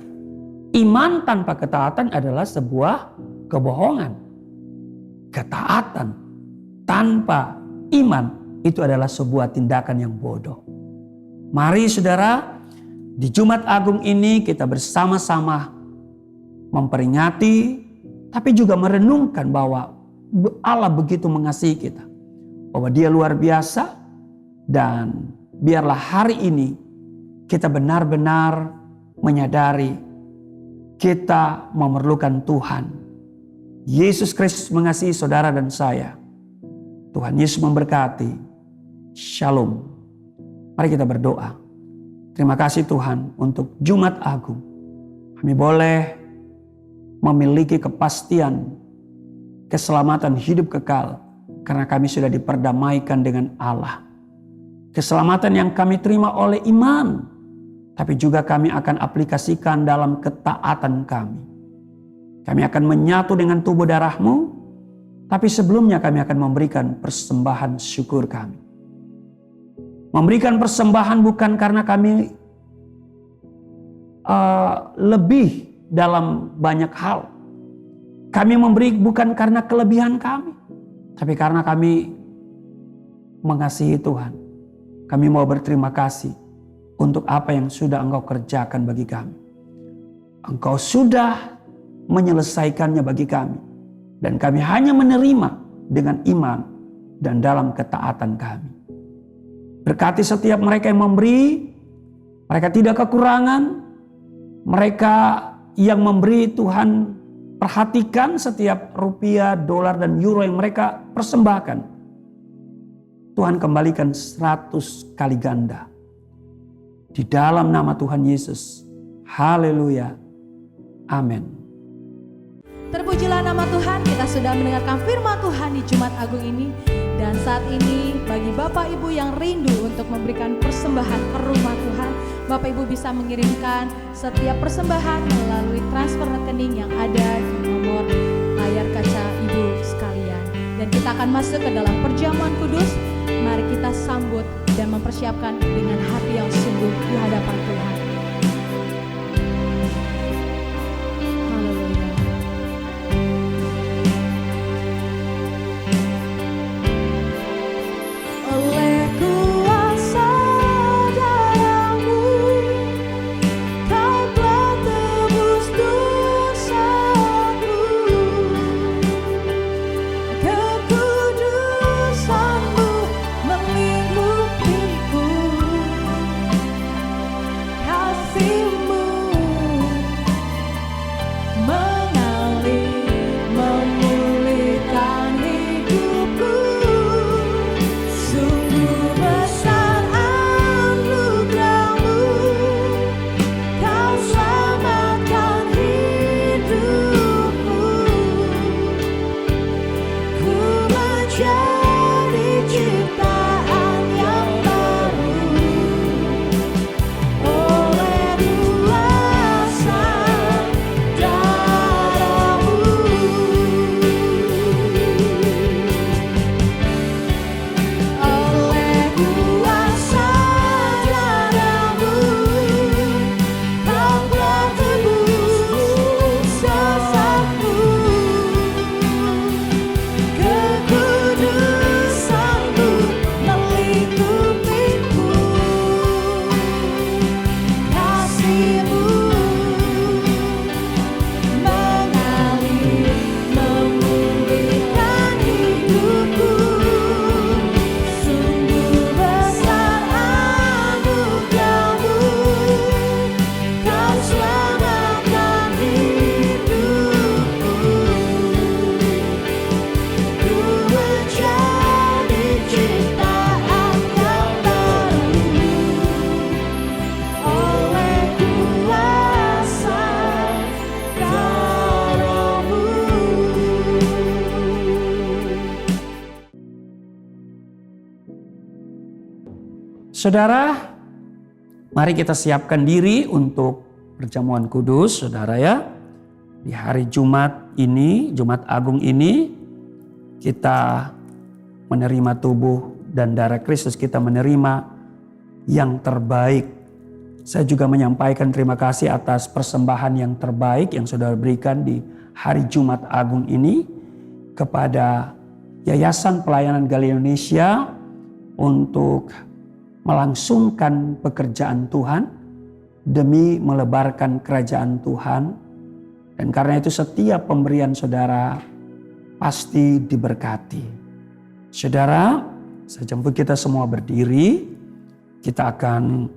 iman tanpa ketaatan adalah sebuah kebohongan. Ketaatan tanpa iman itu adalah sebuah tindakan yang bodoh. Mari saudara, di Jumat Agung ini kita bersama-sama memperingati, tapi juga merenungkan bahwa Allah begitu mengasihi kita. Bahwa Dia luar biasa, dan biarlah hari ini kita benar-benar menyadari kita memerlukan Tuhan. Yesus Kristus mengasihi saudara dan saya. Tuhan Yesus memberkati. Shalom. Mari kita berdoa. Terima kasih Tuhan untuk Jumat Agung. Kami boleh memiliki kepastian keselamatan hidup kekal karena kami sudah diperdamaikan dengan Allah. Keselamatan yang kami terima oleh iman, tapi juga kami akan aplikasikan dalam ketaatan kami. Kami akan menyatu dengan tubuh darah-Mu, tapi sebelumnya kami akan memberikan persembahan syukur kami. Memberikan persembahan bukan karena kami lebih dalam banyak hal. Kami memberi bukan karena kelebihan kami, tapi karena kami mengasihi Tuhan. Kami mau berterima kasih untuk apa yang sudah Engkau kerjakan bagi kami. Engkau sudah menyelesaikannya bagi kami. Dan kami hanya menerima dengan iman dan dalam ketaatan kami. Berkati setiap mereka yang memberi, mereka tidak kekurangan. Mereka yang memberi, Tuhan perhatikan setiap rupiah, dolar, dan euro yang mereka persembahkan. Tuhan kembalikan 100 kali ganda. Di dalam nama Tuhan Yesus. Haleluya. Amin. Terpujilah nama Tuhan, kita sudah mendengarkan firman Tuhan di Jumat Agung ini. Dan saat ini bagi Bapak Ibu yang rindu untuk memberikan persembahan ke rumah Tuhan, Bapak Ibu bisa mengirimkan setiap persembahan melalui transfer rekening yang ada di nomor layar kaca Ibu sekalian. Dan kita akan masuk ke dalam perjamuan kudus. Mari kita sambut dan mempersiapkan dengan hati yang sungguh di hadapan Tuhan. Saudara, mari kita siapkan diri untuk perjamuan kudus, saudara ya. Di hari Jumat ini, Jumat Agung ini, kita menerima tubuh dan darah Kristus, kita menerima yang terbaik. Saya juga menyampaikan terima kasih atas persembahan yang terbaik yang saudara berikan di hari Jumat Agung ini kepada Yayasan Pelayanan Galilea Indonesia untuk melangsungkan pekerjaan Tuhan demi melebarkan kerajaan Tuhan. Dan karena itu setiap pemberian saudara pasti diberkati. Saudara, saya jemput kita semua berdiri. Kita akan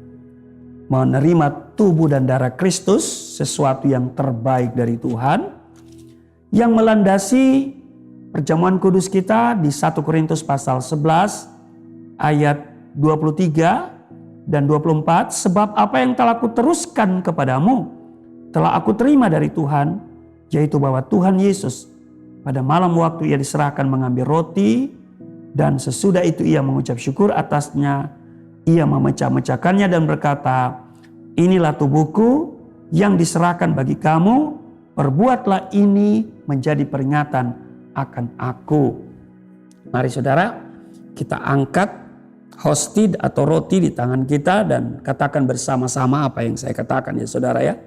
menerima tubuh dan darah Kristus, sesuatu yang terbaik dari Tuhan, yang melandasi perjamuan kudus kita di 1 Korintus pasal 11 ayat 23 dan 24, sebab apa yang telah aku teruskan kepadamu telah aku terima dari Tuhan, yaitu bahwa Tuhan Yesus pada malam waktu ia diserahkan mengambil roti, dan sesudah itu ia mengucap syukur atasnya, ia memecah-mecahkannya dan berkata, inilah tubuhku yang diserahkan bagi kamu, perbuatlah ini menjadi peringatan akan aku. Mari saudara, kita angkat hostia atau roti di tangan kita dan katakan bersama-sama apa yang saya katakan ya saudara ya.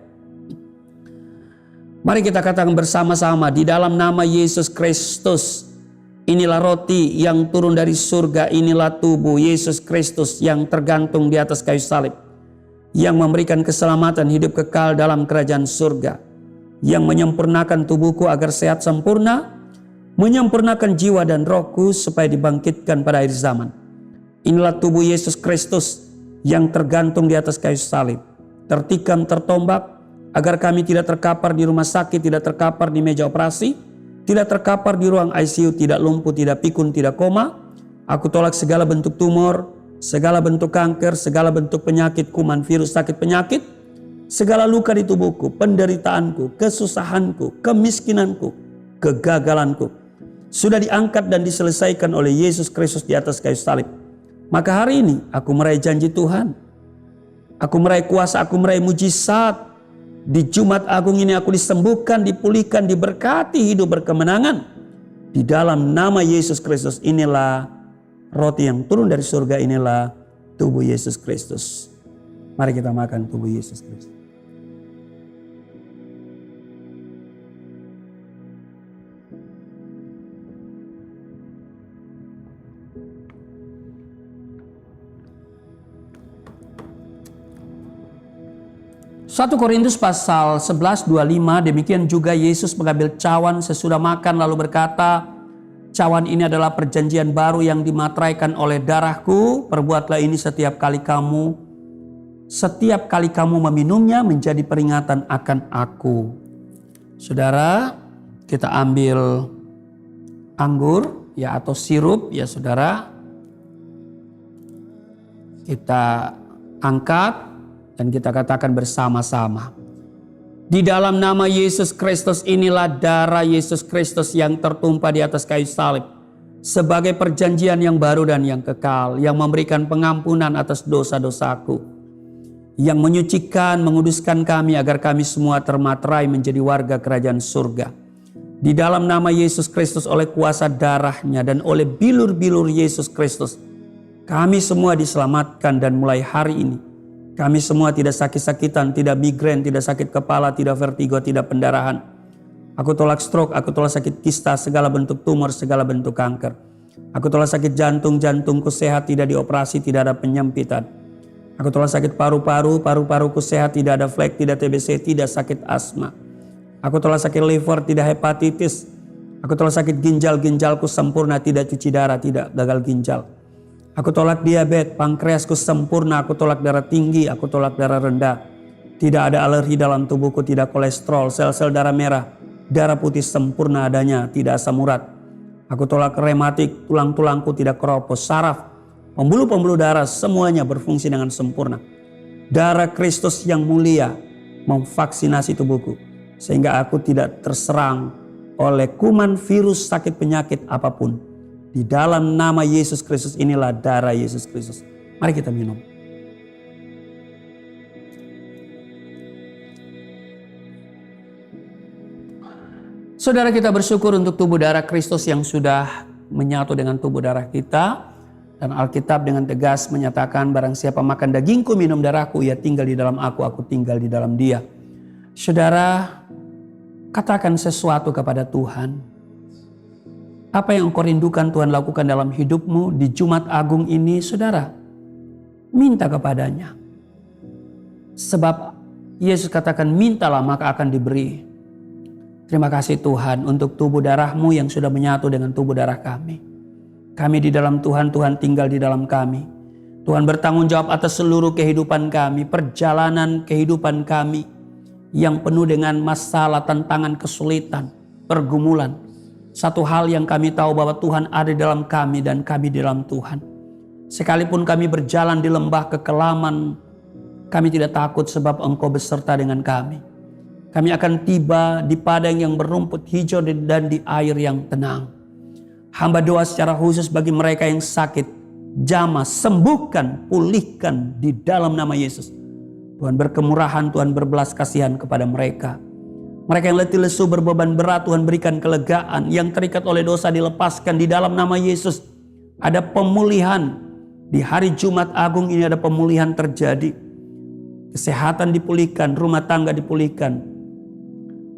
Mari kita katakan bersama-sama, di dalam nama Yesus Kristus, inilah roti yang turun dari surga, inilah tubuh Yesus Kristus yang tergantung di atas kayu salib, yang memberikan keselamatan hidup kekal dalam kerajaan surga, yang menyempurnakan tubuhku agar sehat sempurna, menyempurnakan jiwa dan rohku supaya dibangkitkan pada akhir zaman. Inilah tubuh Yesus Kristus yang tergantung di atas kayu salib, tertikam, tertombak, agar kami tidak terkapar di rumah sakit, tidak terkapar di meja operasi, tidak terkapar di ruang ICU, tidak lumpuh, tidak pikun, tidak koma. Aku tolak segala bentuk tumor, segala bentuk kanker, segala bentuk penyakit, kuman, virus, sakit penyakit, segala luka di tubuhku, penderitaanku, kesusahanku, kemiskinanku, kegagalanku, sudah diangkat dan diselesaikan oleh Yesus Kristus di atas kayu salib. Maka hari ini aku meraih janji Tuhan. Aku meraih kuasa, aku meraih mujizat. Di Jumat Agung ini aku disembuhkan, dipulihkan, diberkati, hidup berkemenangan. Di dalam nama Yesus Kristus, inilah roti yang turun dari surga, inilah tubuh Yesus Kristus. Mari kita makan tubuh Yesus Kristus. 1 Korintus pasal 11:25, demikian juga Yesus mengambil cawan sesudah makan lalu berkata, cawan ini adalah perjanjian baru yang dimateraikan oleh darahku, perbuatlah ini setiap kali kamu meminumnya menjadi peringatan akan aku. Saudara, kita ambil anggur ya atau sirup ya saudara. Kita angkat dan kita katakan bersama-sama. Di dalam nama Yesus Kristus, inilah darah Yesus Kristus yang tertumpah di atas kayu salib sebagai perjanjian yang baru dan yang kekal, yang memberikan pengampunan atas dosa-dosaku, yang menyucikan, menguduskan kami agar kami semua termaterai menjadi warga kerajaan surga. Di dalam nama Yesus Kristus, oleh kuasa darahnya dan oleh bilur-bilur Yesus Kristus, kami semua diselamatkan, dan mulai hari ini kami semua tidak sakit-sakitan, tidak migrain, tidak sakit kepala, tidak vertigo, tidak pendarahan. Aku tolak stroke, aku tolak sakit kista, segala bentuk tumor, segala bentuk kanker. Aku tolak sakit jantung, jantungku sehat, tidak dioperasi, tidak ada penyempitan. Aku tolak sakit paru-paru, paru-paruku sehat, tidak ada flek, tidak TBC, tidak sakit asma. Aku tolak sakit liver, tidak hepatitis. Aku tolak sakit ginjal, ginjalku sempurna, tidak cuci darah, tidak gagal ginjal. Aku tolak diabetes, pankreasku sempurna, aku tolak darah tinggi, aku tolak darah rendah. Tidak ada alergi dalam tubuhku, tidak kolesterol, sel-sel darah merah, darah putih sempurna adanya, tidak asam urat. Aku tolak rematik, tulang-tulangku tidak keropos, saraf, pembuluh-pembuluh darah semuanya berfungsi dengan sempurna. Darah Kristus yang mulia memvaksinasi tubuhku sehingga aku tidak terserang oleh kuman, virus, sakit penyakit apapun. Di dalam nama Yesus Kristus, inilah darah Yesus Kristus. Mari kita minum. Saudara, kita bersyukur untuk tubuh darah Kristus yang sudah menyatu dengan tubuh darah kita. Dan Alkitab dengan tegas menyatakan, barang siapa makan dagingku, minum darahku, ia tinggal di dalam aku tinggal di dalam dia. Saudara, katakan sesuatu kepada Tuhan. Apa yang engkau rindukan Tuhan lakukan dalam hidupmu di Jumat Agung ini, saudara? Minta kepadanya. Sebab Yesus katakan, mintalah maka akan diberi. Terima kasih Tuhan untuk tubuh darahmu yang sudah menyatu dengan tubuh darah kami. Kami di dalam Tuhan, Tuhan tinggal di dalam kami. Tuhan bertanggung jawab atas seluruh kehidupan kami, perjalanan kehidupan kami yang penuh dengan masalah, tantangan, kesulitan, pergumulan. Satu hal yang kami tahu bahwa Tuhan ada di dalam kami dan kami di dalam Tuhan. Sekalipun kami berjalan di lembah kekelaman, kami tidak takut sebab Engkau beserta dengan kami. Kami akan tiba di padang yang berumput hijau dan di air yang tenang. Hamba doa secara khusus bagi mereka yang sakit. Jamah, sembuhkan, pulihkan di dalam nama Yesus. Tuhan berkemurahan, Tuhan berbelas kasihan kepada mereka. Mereka yang letih lesu berbeban berat, Tuhan berikan kelegaan. Yang terikat oleh dosa dilepaskan di dalam nama Yesus. Ada pemulihan. Di hari Jumat Agung ini ada pemulihan terjadi. Kesehatan dipulihkan, rumah tangga dipulihkan.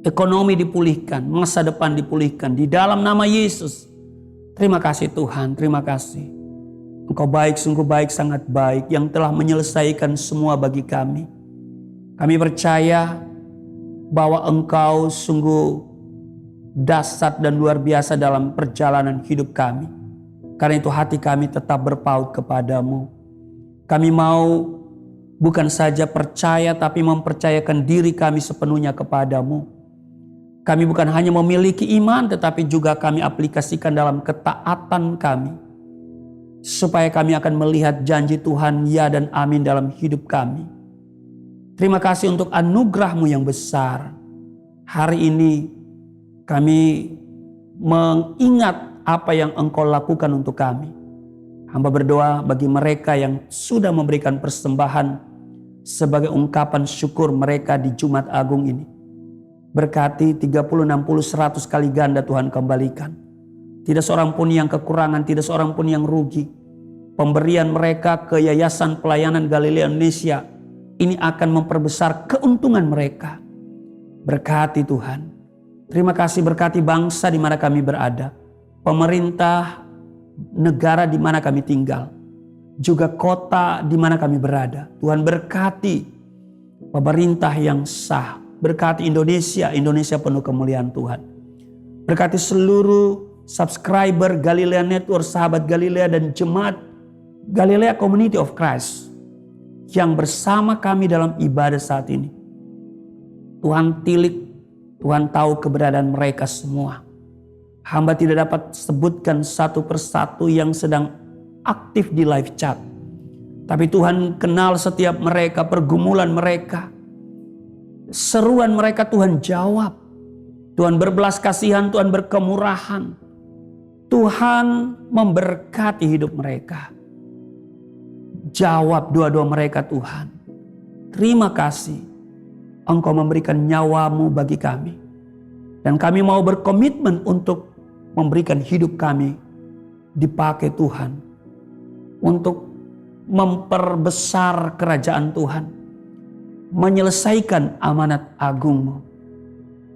Ekonomi dipulihkan, masa depan dipulihkan. Di dalam nama Yesus. Terima kasih Tuhan, terima kasih. Engkau baik, sungguh baik, sangat baik. Yang telah menyelesaikan semua bagi kami. Kami percaya bahwa Engkau sungguh dahsyat dan luar biasa dalam perjalanan hidup kami. Karena itu hati kami tetap berpaut kepadamu. Kami mau bukan saja percaya tapi mempercayakan diri kami sepenuhnya kepadamu. Kami bukan hanya memiliki iman tetapi juga kami aplikasikan dalam ketaatan kami. Supaya kami akan melihat janji Tuhan ya dan amin dalam hidup kami. Terima kasih untuk anugerah-Mu yang besar. Hari ini kami mengingat apa yang Engkau lakukan untuk kami. Hamba berdoa bagi mereka yang sudah memberikan persembahan sebagai ungkapan syukur mereka di Jumat Agung ini. Berkati 30, 60, 100 kali ganda Tuhan kembalikan. Tidak seorang pun yang kekurangan, tidak seorang pun yang rugi. Pemberian mereka ke Yayasan Pelayanan Galilea Indonesia ini akan memperbesar keuntungan mereka. Berkati Tuhan. Terima kasih, berkati bangsa di mana kami berada. Pemerintah negara di mana kami tinggal. Juga kota di mana kami berada. Tuhan berkati pemerintah yang sah. Berkati Indonesia, Indonesia penuh kemuliaan Tuhan. Berkati seluruh subscriber Galilea Network, sahabat Galilea dan jemaat Galilea Community of Christ yang bersama kami dalam ibadah saat ini. Tuhan tilik, Tuhan tahu keberadaan mereka semua. Hamba tidak dapat sebutkan satu persatu yang sedang aktif di live chat. Tapi Tuhan kenal setiap mereka, pergumulan mereka. Seruan mereka Tuhan jawab. Tuhan berbelas kasihan, Tuhan berkemurahan. Tuhan memberkati hidup mereka. Jawab doa-doa mereka Tuhan. Terima kasih. Engkau memberikan nyawa-Mu bagi kami. Dan kami mau berkomitmen untuk memberikan hidup kami dipakai Tuhan. Untuk memperbesar kerajaan Tuhan. Menyelesaikan amanat agung-Mu.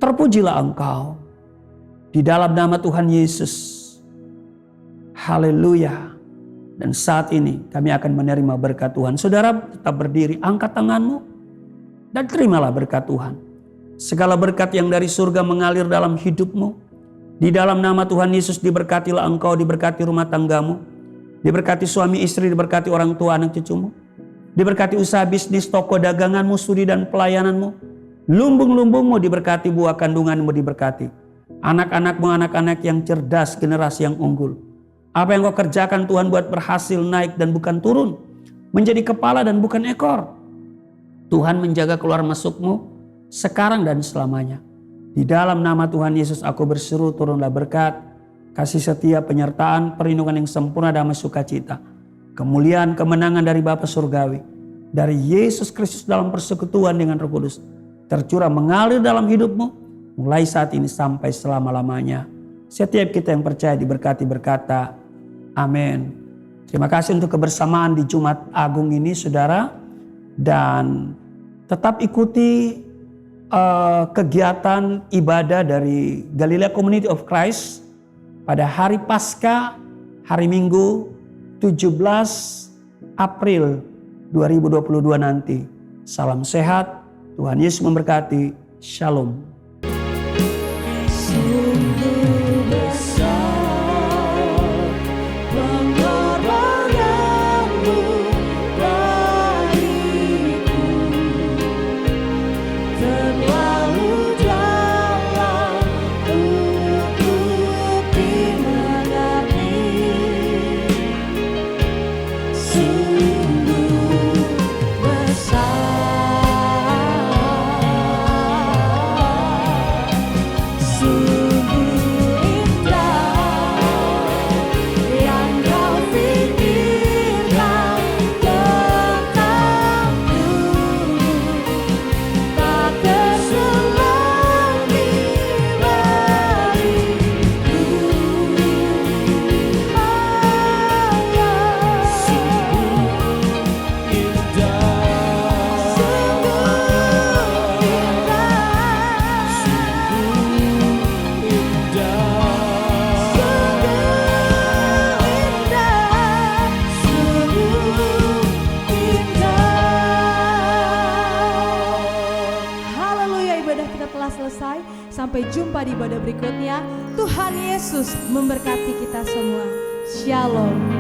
Terpujilah Engkau. Di dalam nama Tuhan Yesus. Haleluya. Dan saat ini kami akan menerima berkat Tuhan. Saudara tetap berdiri, angkat tanganmu. Dan terimalah berkat Tuhan. Segala berkat yang dari surga mengalir dalam hidupmu. Di dalam nama Tuhan Yesus diberkatilah engkau, diberkati rumah tanggamu. Diberkati suami istri, diberkati orang tua anak cucumu. Diberkati usaha bisnis, toko daganganmu, studi dan pelayananmu. Lumbung-lumbungmu diberkati, buah kandunganmu diberkati. Anak-anakmu anak-anak yang cerdas, generasi yang unggul. Apa yang kau kerjakan Tuhan buat berhasil, naik dan bukan turun. Menjadi kepala dan bukan ekor. Tuhan menjaga keluar masukmu sekarang dan selamanya. Di dalam nama Tuhan Yesus aku berseru, turunlah berkat, kasih setia, penyertaan, perlindungan yang sempurna, damai sukacita. Kemuliaan, kemenangan dari Bapa Surgawi. Dari Yesus Kristus dalam persekutuan dengan Roh Kudus. Tercurah mengalir dalam hidupmu. Mulai saat ini sampai selama-lamanya. Setiap kita yang percaya diberkati berkata, amin. Terima kasih untuk kebersamaan di Jumat Agung ini saudara. Dan tetap ikuti kegiatan ibadah dari Galilea Community of Christ pada hari Paskah, hari Minggu 17 April 2022 nanti. Salam sehat, Tuhan Yesus memberkati. Shalom. selesai. Sampai jumpa di ibadah berikutnya. Tuhan Yesus memberkati kita semua. Shalom.